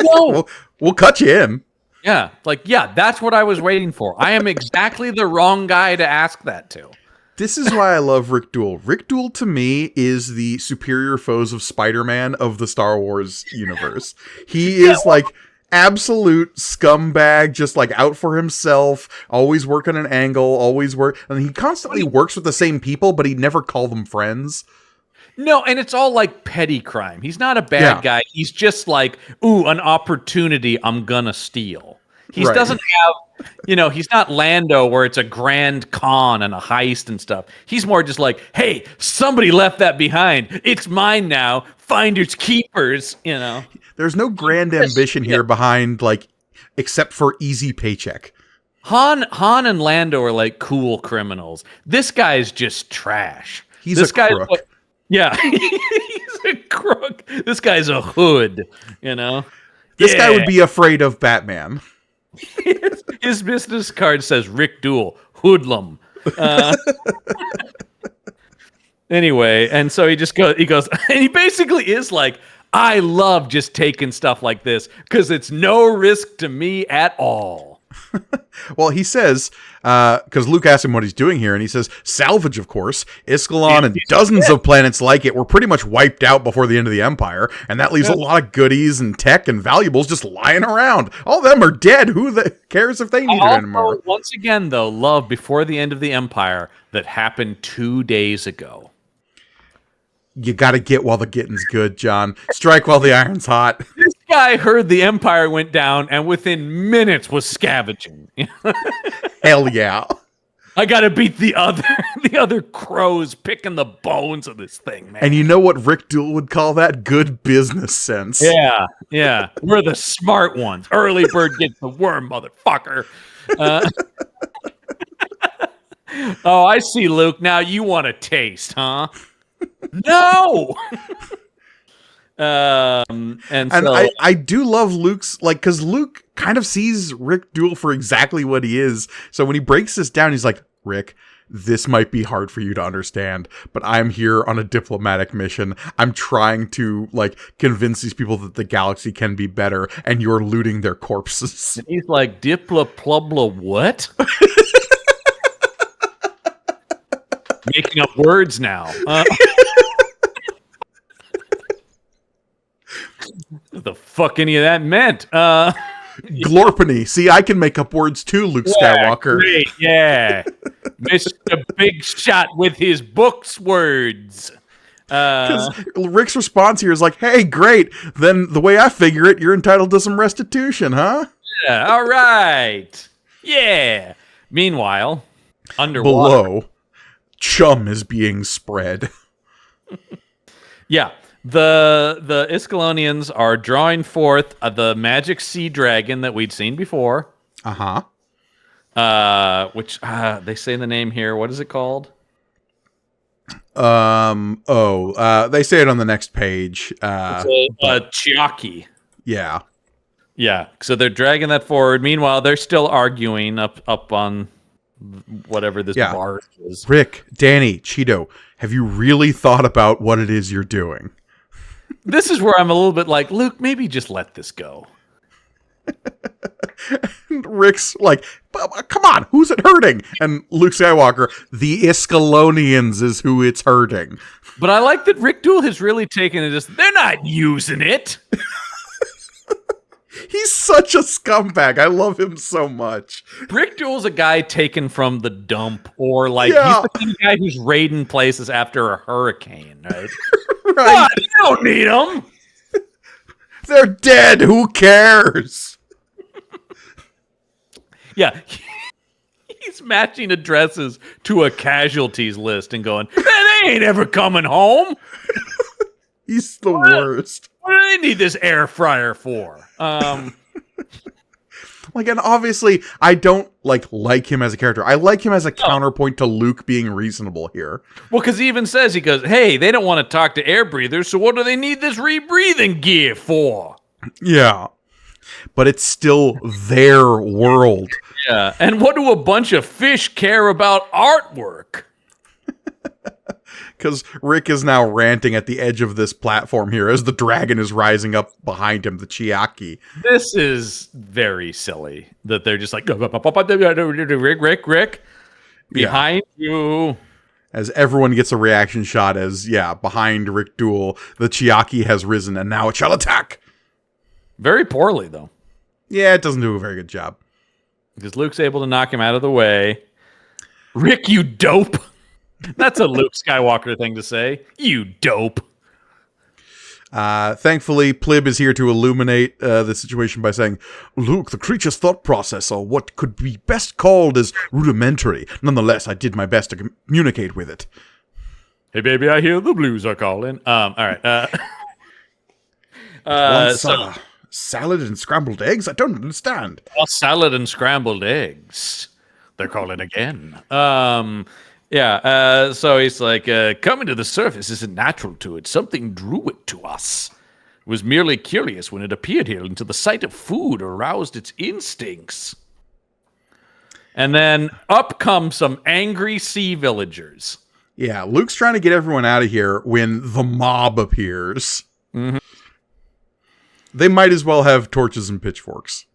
[SPEAKER 2] No.
[SPEAKER 1] We'll cut you in.
[SPEAKER 2] Yeah, that's what I was waiting for. I am exactly the wrong guy to ask that to.
[SPEAKER 1] This is why I love Rik Duel. Rik Duel, to me, is the superior foes of Spider-Man of the Star Wars universe. He is like absolute scumbag, just like out for himself, always working an angle, and he constantly works with the same people, but he'd never call them friends.
[SPEAKER 2] No, and it's all like petty crime. He's not a bad guy. He's just like, ooh, an opportunity I'm gonna steal. He doesn't have, he's not Lando where it's a grand con and a heist and stuff. He's more just like, hey, somebody left that behind. It's mine now. Finders keepers,
[SPEAKER 1] There's no grand ambition here behind, like, except for easy paycheck.
[SPEAKER 2] Han and Lando are like cool criminals. This guy's just trash.
[SPEAKER 1] He's a crook.
[SPEAKER 2] Like, yeah, he's a crook. This guy's a hood,
[SPEAKER 1] This guy would be afraid of Batman.
[SPEAKER 2] His business card says Rik Duel, hoodlum. Anyway, and so he goes, and he basically is like, I love just taking stuff like this because it's no risk to me at all.
[SPEAKER 1] Well, he says, because Luke asks him what he's doing here, and he says, salvage, of course. Iskalon and dozens of planets like it were pretty much wiped out before the end of the Empire, and that leaves a lot of goodies and tech and valuables just lying around. All of them are dead. Who cares if they need it anymore?
[SPEAKER 2] Once again, though, love before the end of the Empire that happened 2 days ago.
[SPEAKER 1] You gotta get while the getting's good, John. Strike while the iron's hot.
[SPEAKER 2] This guy heard the Empire went down and within minutes was scavenging.
[SPEAKER 1] Hell yeah.
[SPEAKER 2] I gotta beat the other crows picking the bones of this thing, man.
[SPEAKER 1] And you know what Rik Duel would call that? Good business sense.
[SPEAKER 2] Yeah. We're the smart ones. Early bird gets the worm, motherfucker. Oh, I see, Luke. Now you want a taste, huh? No.
[SPEAKER 1] I do love Luke's, like, because Luke kind of sees Rik Duel for exactly what he is. So when he breaks this down, he's like, Rick, this might be hard for you to understand, but I'm here on a diplomatic mission. I'm trying to, like, convince these people that the galaxy can be better, and you're looting their corpses.
[SPEAKER 2] And he's like, dipla what? Making up words now. What the fuck any of that meant?
[SPEAKER 1] Glorpiny. See, I can make up words too, Luke Skywalker.
[SPEAKER 2] Great, yeah. Mr. Big Shot with his books words.
[SPEAKER 1] Because Rick's response here is like, hey, great. Then the way I figure it, you're entitled to some restitution, huh?
[SPEAKER 2] Yeah, all right. Yeah. Meanwhile, underwater.
[SPEAKER 1] Below, chum is being spread.
[SPEAKER 2] Yeah. The Iskalonians are drawing forth the magic sea dragon that we'd seen before.
[SPEAKER 1] Uh-huh.
[SPEAKER 2] Which they say the name here. What is it called?
[SPEAKER 1] They say it on the next page.
[SPEAKER 2] Chiaki.
[SPEAKER 1] Yeah.
[SPEAKER 2] Yeah. So they're dragging that forward. Meanwhile, they're still arguing up on whatever this bar is.
[SPEAKER 1] Rick, Danny, Cheeto, have you really thought about what it is you're doing?
[SPEAKER 2] This is where I'm a little bit like, Luke, maybe just let this go.
[SPEAKER 1] Rick's like, come on, who's it hurting? And Luke Skywalker, the Iskalonians is who it's hurting.
[SPEAKER 2] But I like that Rik Duel has really taken it as, they're not using it.
[SPEAKER 1] He's such a scumbag. I love him so much.
[SPEAKER 2] Rik Duel's a guy taken from the dump, or like he's the kind of guy who's raiding places after a hurricane, right?
[SPEAKER 1] Right.
[SPEAKER 2] You don't need them.
[SPEAKER 1] They're dead. Who cares?
[SPEAKER 2] Yeah. He's matching addresses to a casualties list and going, they ain't ever coming home.
[SPEAKER 1] He's the worst.
[SPEAKER 2] What do they need this air fryer for?
[SPEAKER 1] Like, and obviously, I don't like him as a character. I like him as a counterpoint to Luke being reasonable here.
[SPEAKER 2] Well, because he even says, he goes, hey, they don't want to talk to air breathers, so what do they need this rebreathing gear for?
[SPEAKER 1] Yeah. But it's still their world.
[SPEAKER 2] Yeah. And what do a bunch of fish care about artwork?
[SPEAKER 1] Because Rick is now ranting at the edge of this platform here as the dragon is rising up behind him, the Chiaki.
[SPEAKER 2] This is very silly that they're just like, Rick, behind you.
[SPEAKER 1] As everyone gets a reaction shot as, behind Rik Duel, the Chiaki has risen and now it shall attack.
[SPEAKER 2] Very poorly, though.
[SPEAKER 1] Yeah, it doesn't do a very good job.
[SPEAKER 2] Because Luke's able to knock him out of the way. Rick, you dope. That's a Luke Skywalker thing to say. You dope.
[SPEAKER 1] Thankfully, Plib is here to illuminate the situation by saying, Luke, the creature's thought process, or what could be best called as rudimentary. Nonetheless, I did my best to communicate with it. Hey, baby, I hear the blues are calling. All right. Salad and scrambled eggs? I don't understand.
[SPEAKER 2] Salad and scrambled eggs. They're calling again. So he's like, coming to the surface isn't natural to it. Something drew it to us. It was merely curious when it appeared here until the sight of food aroused its instincts. And then up come some angry sea villagers.
[SPEAKER 1] Yeah, Luke's trying to get everyone out of here when the mob appears.
[SPEAKER 2] Mm-hmm.
[SPEAKER 1] They might as well have torches and pitchforks.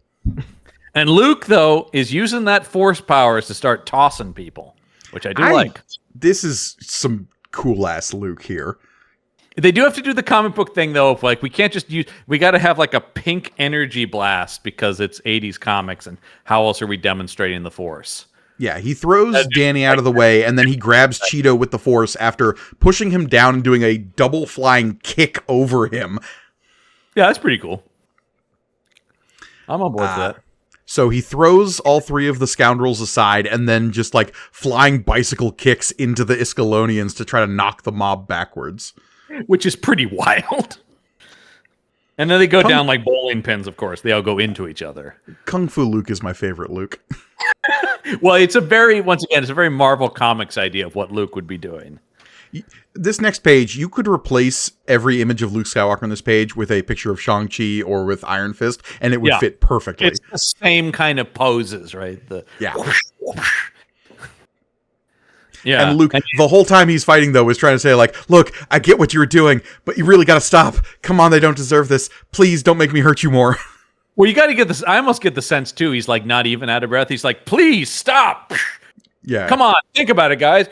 [SPEAKER 2] And Luke, though, is using that force powers to start tossing people, which I do like.
[SPEAKER 1] This is some cool-ass Luke here.
[SPEAKER 2] They do have to do the comic book thing, though, of like, we can't just use... We got to have like a pink energy blast because it's 80s comics, and how else are we demonstrating the force?
[SPEAKER 1] Yeah, he throws Danny out of the way, and then he grabs Cheeto with the force after pushing him down and doing a double flying kick over him.
[SPEAKER 2] Yeah, that's pretty cool. I'm on board for that.
[SPEAKER 1] So he throws all three of the scoundrels aside and then just like flying bicycle kicks into the Iskalonians to try to knock the mob backwards. Which
[SPEAKER 2] is pretty wild. And then they go down like bowling pins, of course. They all go into each other.
[SPEAKER 1] Kung Fu Luke is my favorite Luke.
[SPEAKER 2] Well, it's a very Marvel Comics idea of what Luke would be doing.
[SPEAKER 1] This next page, you could replace every image of Luke Skywalker on this page with a picture of Shang-Chi or with Iron Fist, and it would fit perfectly.
[SPEAKER 2] It's the same kind of poses, right?
[SPEAKER 1] Yeah. And Luke, the whole time he's fighting, though, is trying to say, like, look, I get what you were doing, but you really got to stop. Come on, they don't deserve this. Please don't make me hurt you more.
[SPEAKER 2] Well, you got to get this. I almost get the sense, too, he's like not even out of breath. He's like, please stop.
[SPEAKER 1] Yeah.
[SPEAKER 2] Come on, think about it, guys.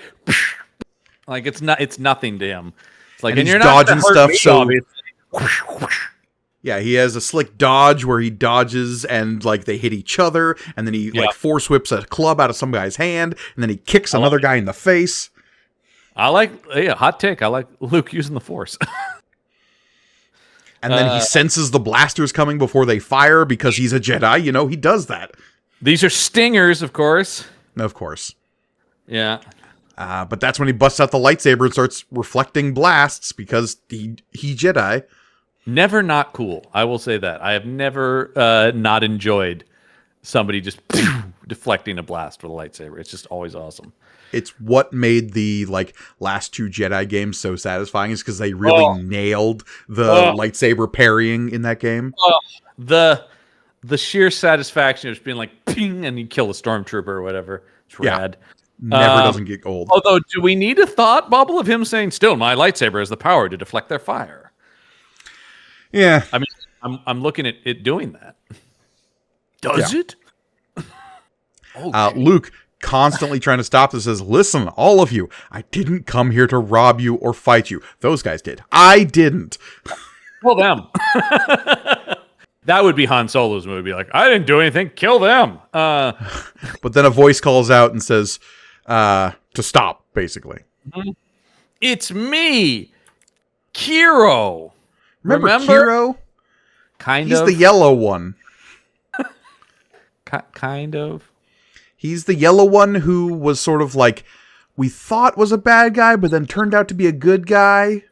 [SPEAKER 2] Like, it's nothing to him. It's like,
[SPEAKER 1] and he's dodging stuff, so... Yeah, he has a slick dodge where he dodges and, like, they hit each other, and then he, like, force whips a club out of some guy's hand, and then he kicks another guy in the face.
[SPEAKER 2] Hot take. I like Luke using the Force.
[SPEAKER 1] And then he senses the blasters coming before they fire because he's a Jedi. You know, he does that.
[SPEAKER 2] These are stingers, of course.
[SPEAKER 1] Of course.
[SPEAKER 2] Yeah.
[SPEAKER 1] But that's when he busts out the lightsaber and starts reflecting blasts because he Jedi.
[SPEAKER 2] Never not cool. I will say that. I have never not enjoyed somebody just deflecting a blast with a lightsaber. It's just always awesome.
[SPEAKER 1] It's what made the last two Jedi games so satisfying is because they really nailed the lightsaber parrying in that game.
[SPEAKER 2] The sheer satisfaction of just being like ping and you kill a stormtrooper or whatever. It's rad.
[SPEAKER 1] Never doesn't get old.
[SPEAKER 2] Although, do we need a thought bubble of him saying, "Still, my lightsaber has the power to deflect their fire"?
[SPEAKER 1] Yeah,
[SPEAKER 2] I mean, I'm looking at it doing that. Does it?
[SPEAKER 1] Luke constantly trying to stop this says, listen, all of you, I didn't come here to rob you or fight you. Those guys did. I didn't.
[SPEAKER 2] Kill them. That would be Han Solo's movie. Like, I didn't do anything. Kill them.
[SPEAKER 1] But then a voice calls out and says to stop, basically.
[SPEAKER 2] It's me, Kiro.
[SPEAKER 1] Remember Kiro?
[SPEAKER 2] Kind
[SPEAKER 1] of.
[SPEAKER 2] He's
[SPEAKER 1] the yellow one.
[SPEAKER 2] Kind of.
[SPEAKER 1] He's the yellow one who was sort of like, we thought was a bad guy, but then turned out to be a good guy.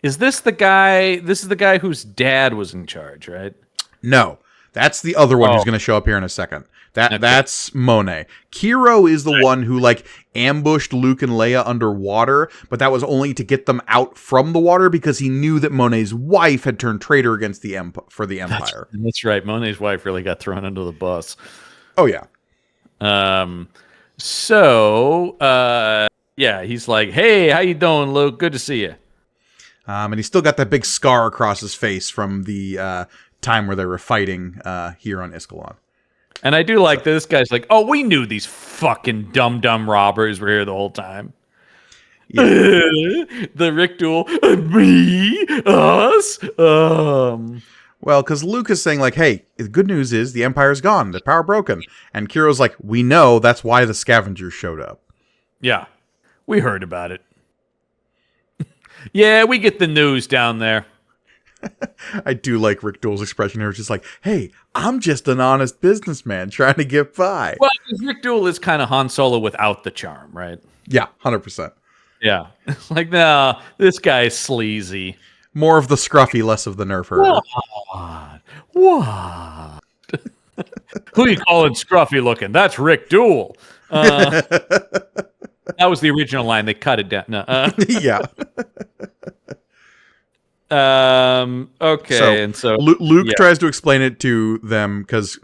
[SPEAKER 2] Is this the guy? This is the guy whose dad was in charge, right?
[SPEAKER 1] No, that's the other one who's going to show up here in a second. That's Monet. Kiro is the one who ambushed Luke and Leia underwater, but that was only to get them out from the water because he knew that Monet's wife had turned traitor against the Empire.
[SPEAKER 2] That's right. Monet's wife really got thrown under the bus.
[SPEAKER 1] Oh yeah.
[SPEAKER 2] He's like, "Hey, how you doing, Luke? Good to see you."
[SPEAKER 1] And he's still got that big scar across his face from the time where they were fighting here on Iskalon.
[SPEAKER 2] And I do like this guy's like, "Oh, we knew these fucking dumb robbers were here the whole time." Yeah. The Rik Duel, me, us.
[SPEAKER 1] Well, because Luke is saying hey, the good news is the Empire's gone, the power broken, and Kiro's like, we know that's why the scavengers showed up.
[SPEAKER 2] Yeah, we heard about it. Yeah, we get the news down there.
[SPEAKER 1] I do like Rik Duel's expression here. It's just like, hey, I'm just an honest businessman trying to get by.
[SPEAKER 2] Well, Rik Duel is kind of Han Solo without the charm, right?
[SPEAKER 1] Yeah, 100%.
[SPEAKER 2] Yeah. It's like, no, this guy's sleazy.
[SPEAKER 1] More of the scruffy, less of the nerf herder.
[SPEAKER 2] What? Who you calling scruffy looking? That's Rik Duel. That was the original line. They cut it down. No,
[SPEAKER 1] yeah.
[SPEAKER 2] Okay.
[SPEAKER 1] So Luke tries to explain it to them because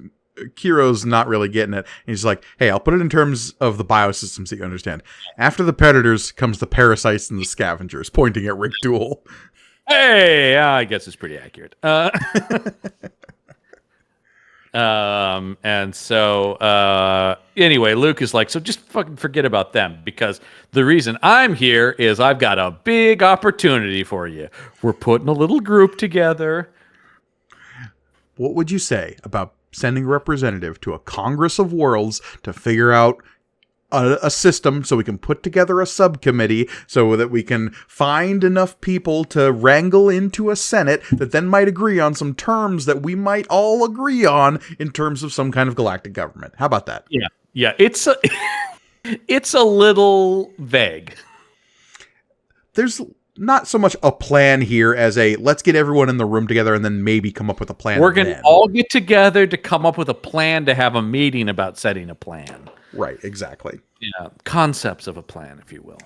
[SPEAKER 1] Kiro's not really getting it. And he's like, hey, I'll put it in terms of the biosystems that you understand. After the predators comes the parasites and the scavengers, pointing at Rik Duel.
[SPEAKER 2] Hey, I guess it's pretty accurate. And so anyway, Luke is like, so just fucking forget about them, because the reason I'm here is I've got a big opportunity for you. We're putting a little group together.
[SPEAKER 1] What would you say about sending a representative to a Congress of Worlds to figure out a system so we can put together a subcommittee so that we can find enough people to wrangle into a Senate that then might agree on some terms that we might all agree on in terms of some kind of galactic government? How about that?
[SPEAKER 2] Yeah. It's it's a little vague.
[SPEAKER 1] There's not so much a plan here as a let's get everyone in the room together and then maybe come up with a plan.
[SPEAKER 2] We're going to all get together to come up with a plan, to have a meeting about setting a plan.
[SPEAKER 1] Right, exactly.
[SPEAKER 2] Yeah, concepts of a plan, if you will.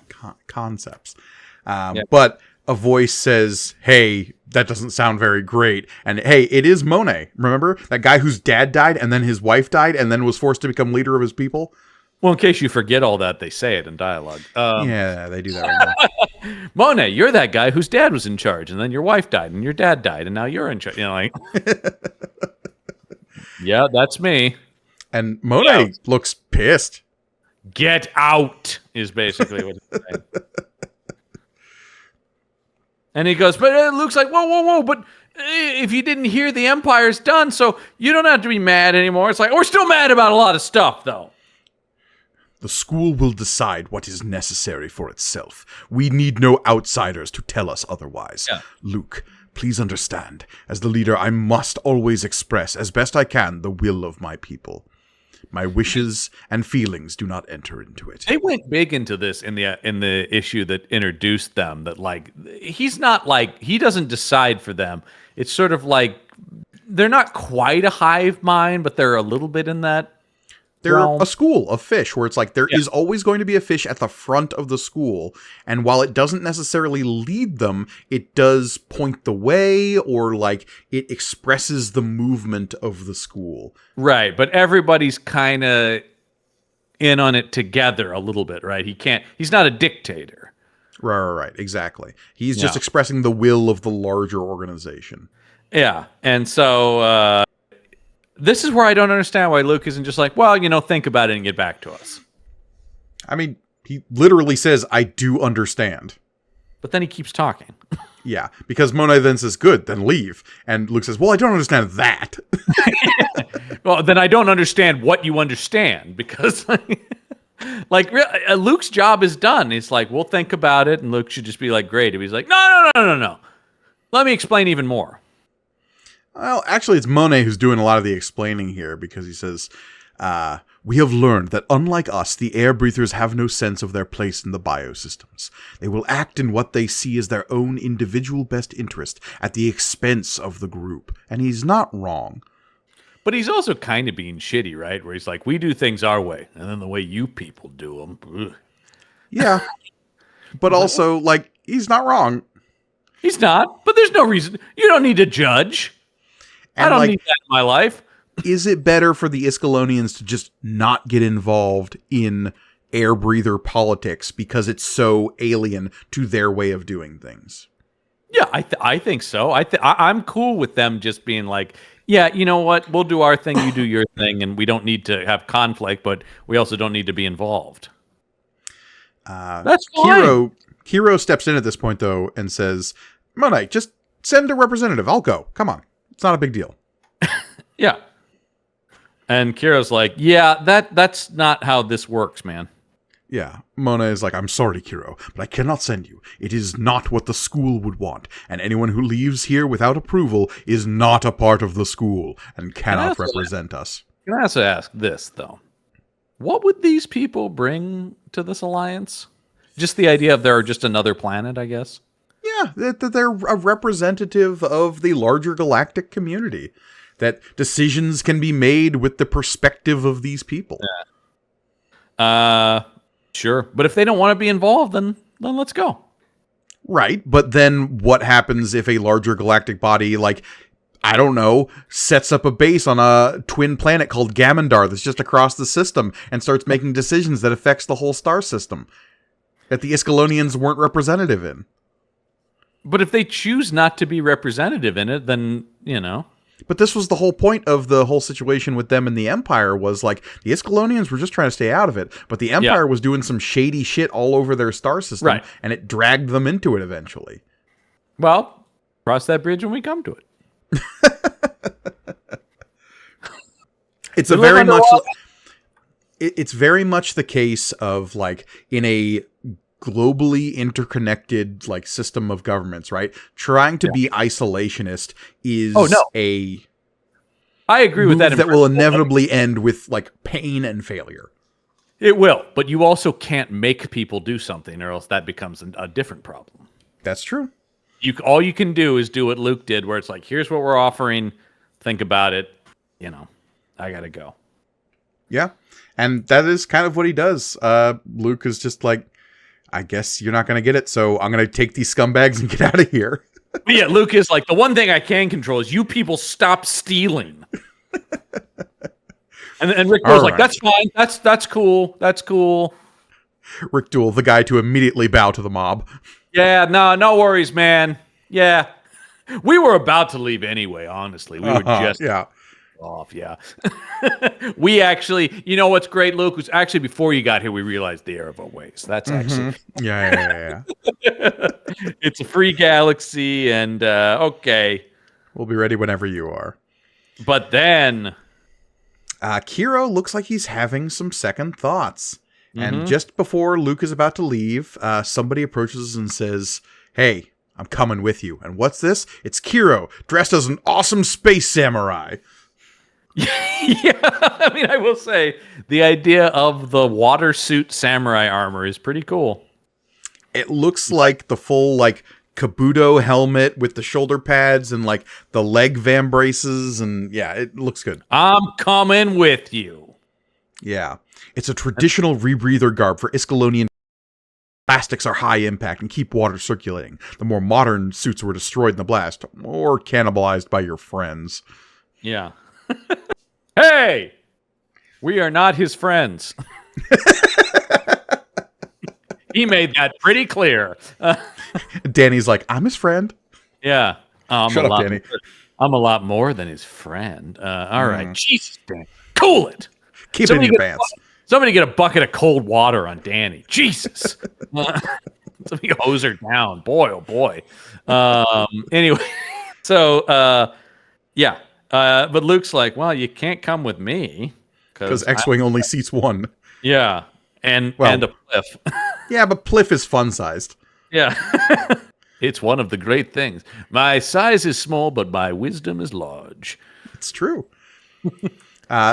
[SPEAKER 1] Concepts. But a voice says, hey, that doesn't sound very great. And hey, it is Monet. Remember? That guy whose dad died and then his wife died and then was forced to become leader of his people?
[SPEAKER 2] Well, in case you forget all that, they say it in dialogue.
[SPEAKER 1] Yeah, they do that right
[SPEAKER 2] now. Monet, you're that guy whose dad was in charge, and then your wife died, and your dad died, and now you're in charge. You know, like, yeah, that's me.
[SPEAKER 1] And Monet looks pissed.
[SPEAKER 2] Get out is basically what he's saying. And he goes, but it looks like, whoa, but if you didn't hear, the Empire's done, so you don't have to be mad anymore. It's like, we're still mad about a lot of stuff, though.
[SPEAKER 1] The school will decide what is necessary for itself. We need no outsiders to tell us otherwise. Yeah. Luke, please understand, as the leader, I must always express, as best I can, the will of my people. My wishes and feelings do not enter into it.
[SPEAKER 2] They went big into this in the issue that introduced them, that like he's not like, he doesn't decide for them. It's sort of like they're not quite a hive mind, but they're a little bit in that.
[SPEAKER 1] They're a school of fish where it's like there is always going to be a fish at the front of the school. And while it doesn't necessarily lead them, it does point the way, or like it expresses the movement of the school.
[SPEAKER 2] Right. But everybody's kind of in on it together a little bit, right? He's not a dictator.
[SPEAKER 1] Right. Exactly. He's just expressing the will of the larger organization.
[SPEAKER 2] Yeah. And so, this is where I don't understand why Luke isn't just like, well, think about it and get back to us.
[SPEAKER 1] I mean, he literally says, I do understand.
[SPEAKER 2] But then he keeps talking.
[SPEAKER 1] Yeah, because Monet then says, good, then leave. And Luke says, well, I don't understand that.
[SPEAKER 2] Well, then I don't understand what you understand, because Luke's job is done. It's like, we'll think about it, and Luke should just be like, great. If he's like, no. Let me explain even more.
[SPEAKER 1] Well, actually, it's Monet who's doing a lot of the explaining here, because he says, we have learned that unlike us, the air breathers have no sense of their place in the biosystems. They will act in what they see as their own individual best interest at the expense of the group. And he's not wrong.
[SPEAKER 2] But he's also kind of being shitty, right? Where he's like, we do things our way, and then the way you people do them. Ugh.
[SPEAKER 1] Yeah. But also, like, he's not wrong.
[SPEAKER 2] He's not, but there's no reason. You don't need to judge. And I don't need that in my life.
[SPEAKER 1] Is it better for the Iskalonians to just not get involved in air breather politics because it's so alien to their way of doing things?
[SPEAKER 2] Yeah, I think so. I'm cool with them just being like, yeah, you know what? We'll do our thing, you do your thing, and we don't need to have conflict, but we also don't need to be involved. That's fine.
[SPEAKER 1] Kiro steps in at this point, though, and says, Monet, just send a representative. I'll go. Come on. It's not a big deal.
[SPEAKER 2] Yeah. And Kiro's like, yeah, that's not how this works, man.
[SPEAKER 1] Yeah. Monet is like, I'm sorry, Kiro, but I cannot send you. It is not what the school would want, and anyone who leaves here without approval is not a part of the school and cannot represent us.
[SPEAKER 2] Can I also ask this, though? What would these people bring to this alliance? Just the idea of they're just another planet, I guess?
[SPEAKER 1] Yeah, that they're a representative of the larger galactic community. That decisions can be made with the perspective of these people.
[SPEAKER 2] Yeah. Sure. But if they don't want to be involved, then let's go.
[SPEAKER 1] Right. But then what happens if a larger galactic body, like, I don't know, sets up a base on a twin planet called Gamondar that's just across the system and starts making decisions that affects the whole star system that the Iskalonians weren't representative in?
[SPEAKER 2] But if they choose not to be representative in it, then,
[SPEAKER 1] But this was the whole point of the whole situation with them and the Empire was like the Iskalonians were just trying to stay out of it, but the Empire was doing some shady shit all over their star system, and it dragged them into it eventually.
[SPEAKER 2] Well, cross that bridge when we come to it.
[SPEAKER 1] It's it's very much the case of like in a globally interconnected like system of governments, right? Trying to be isolationist is
[SPEAKER 2] I agree with that.
[SPEAKER 1] That will inevitably end with like pain and failure.
[SPEAKER 2] It will, but you also can't make people do something, or else that becomes a different problem.
[SPEAKER 1] That's true.
[SPEAKER 2] All you can do is do what Luke did, where it's like, here's what we're offering. Think about it. You know, I gotta go.
[SPEAKER 1] Yeah, and that is kind of what he does. Luke is just like, I guess you're not going to get it, so I'm going to take these scumbags and get out of here.
[SPEAKER 2] But yeah, Luke is like, the one thing I can control is you people stop stealing. and Rik Duel's like, that's fine. That's cool. That's cool.
[SPEAKER 1] Rik Duel, the guy to immediately bow to the mob.
[SPEAKER 2] Yeah, no worries, man. Yeah. We were about to leave anyway, honestly. We were just off, We actually, you know what's great, Luke, was actually before you got here, we realized the error of our ways. That's actually...
[SPEAKER 1] Yeah.
[SPEAKER 2] It's a free galaxy, and okay.
[SPEAKER 1] We'll be ready whenever you are.
[SPEAKER 2] But then...
[SPEAKER 1] Kiro looks like he's having some second thoughts. And just before Luke is about to leave, somebody approaches and says, "Hey, I'm coming with you." And what's this? It's Kiro, dressed as an awesome space samurai.
[SPEAKER 2] Yeah, I mean, I will say the idea of the water suit samurai armor is pretty cool.
[SPEAKER 1] It looks like the full like Kabuto helmet with the shoulder pads and like the leg vambraces, and yeah, it looks good.
[SPEAKER 2] I'm coming with you.
[SPEAKER 1] Yeah, it's a traditional rebreather garb for Iskalonian. Plastics are high impact and keep water circulating. The more modern suits were destroyed in the blast or cannibalized by your friends.
[SPEAKER 2] Yeah. Hey! We are not his friends. He made that pretty clear.
[SPEAKER 1] Danny's like, I'm his friend.
[SPEAKER 2] Yeah.
[SPEAKER 1] Shut up, Danny.
[SPEAKER 2] I'm a lot more than his friend. All right. Jesus, Danny. Cool it.
[SPEAKER 1] Keep it in your pants.
[SPEAKER 2] Somebody get a bucket of cold water on Danny. Jesus. Somebody hose her down. Boy, oh boy. Anyway, so, yeah. But Luke's like, well, you can't come with me.
[SPEAKER 1] Because X-Wing only seats one.
[SPEAKER 2] Yeah. And a pliff.
[SPEAKER 1] Yeah, but pliff is fun-sized.
[SPEAKER 2] Yeah. It's one of the great things. My size is small, but my wisdom is large.
[SPEAKER 1] It's true.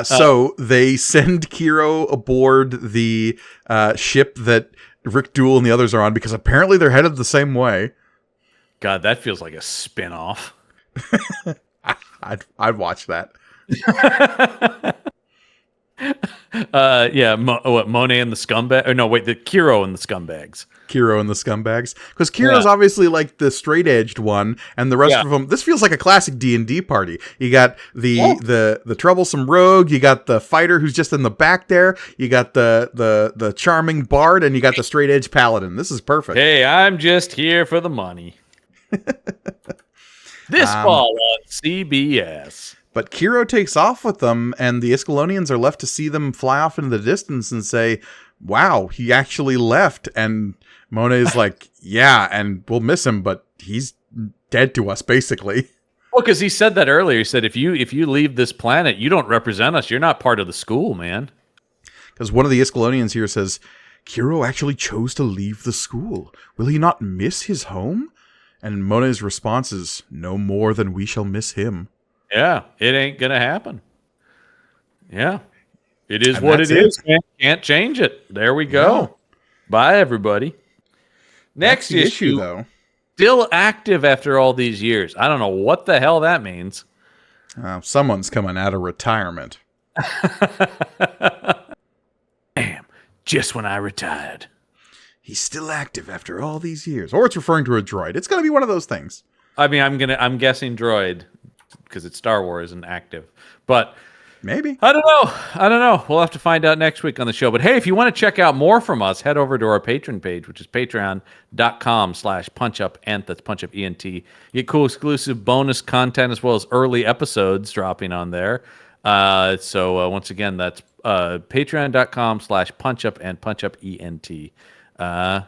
[SPEAKER 1] So they send Kiro aboard the ship that Rik Duel and the others are on because apparently they're headed the same way.
[SPEAKER 2] God, that feels like a spin-off.
[SPEAKER 1] I'd watch that.
[SPEAKER 2] Yeah, Monet and the scumbag. Or no, wait, the Kiro and the scumbags.
[SPEAKER 1] Kiro and the scumbags, because Kiro's obviously like the straight-edged one, and the rest of them. This feels like a classic D&D party. You got the troublesome rogue, you got the fighter who's just in the back there, you got the charming bard, and you got the straight-edge paladin. This is perfect.
[SPEAKER 2] Hey, I'm just here for the money. This fall on CBS.
[SPEAKER 1] But Kiro takes off with them, and the Iskalonians are left to see them fly off into the distance and say, wow, he actually left. And Monet's like, yeah, and we'll miss him, but he's dead to us, basically.
[SPEAKER 2] Well, because he said that earlier. He said, if you leave this planet, you don't represent us. You're not part of the school, man.
[SPEAKER 1] Because one of the Iskalonians here says, Kiro actually chose to leave the school. Will he not miss his home? And Monet's response is, no more than we shall miss him.
[SPEAKER 2] Yeah, it ain't gonna happen. Yeah, it is what it is. Man. Can't change it. There we go. Yeah. Bye, everybody. Next issue, though, still active after all these years. I don't know what the hell that means.
[SPEAKER 1] Someone's coming out of retirement.
[SPEAKER 2] Damn! Just when I retired.
[SPEAKER 1] He's still active after all these years, or it's referring to a droid. It's gonna be one of those things.
[SPEAKER 2] I mean, I'm guessing droid. Because it's Star Wars and active. But
[SPEAKER 1] Maybe.
[SPEAKER 2] I don't know. We'll have to find out next week on the show. But hey, if you want to check out more from us, head over to our Patreon page, which is patreon.com/punchupent. That's punchupent. You get cool exclusive bonus content as well as early episodes dropping on there. So once again, that's patreon.com/punchupent, punchupent.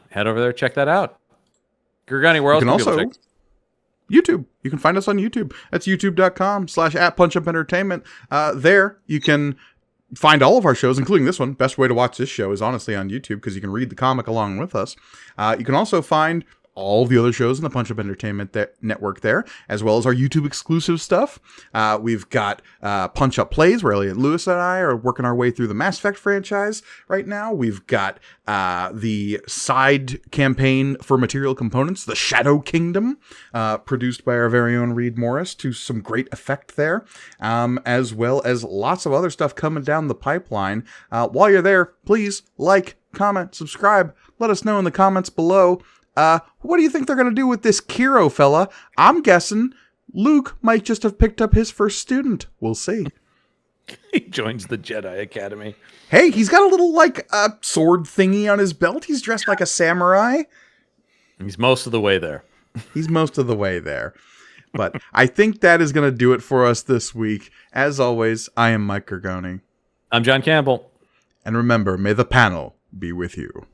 [SPEAKER 2] Head over there, check that out. Gergani, where else can people check?
[SPEAKER 1] YouTube. You can find us on YouTube. That's youtube.com/@punchupentertainment. There you can find all of our shows, including this one. Best way to watch this show is honestly on YouTube because you can read the comic along with us. You can also find all the other shows in the Punch Up Entertainment network there, as well as our YouTube exclusive stuff. We've got Punch Up Plays, where Elliot Lewis and I are working our way through the Mass Effect franchise right now. We've got the side campaign for Material Components, The Shadow Kingdom, produced by our very own Reed Morris, to some great effect there, as well as lots of other stuff coming down the pipeline. While you're there, please like, comment, subscribe. Let us know in the comments below. What do you think they're going to do with this Kiro fella? I'm guessing Luke might just have picked up his first student. We'll see.
[SPEAKER 2] He joins the Jedi Academy.
[SPEAKER 1] Hey, he's got a little, sword thingy on his belt. He's dressed like a samurai.
[SPEAKER 2] He's most of the way there.
[SPEAKER 1] He's most of the way there. But I think that is going to do it for us this week. As always, I am Mike Gergoni.
[SPEAKER 2] I'm John Campbell.
[SPEAKER 1] And remember, may the panel be with you.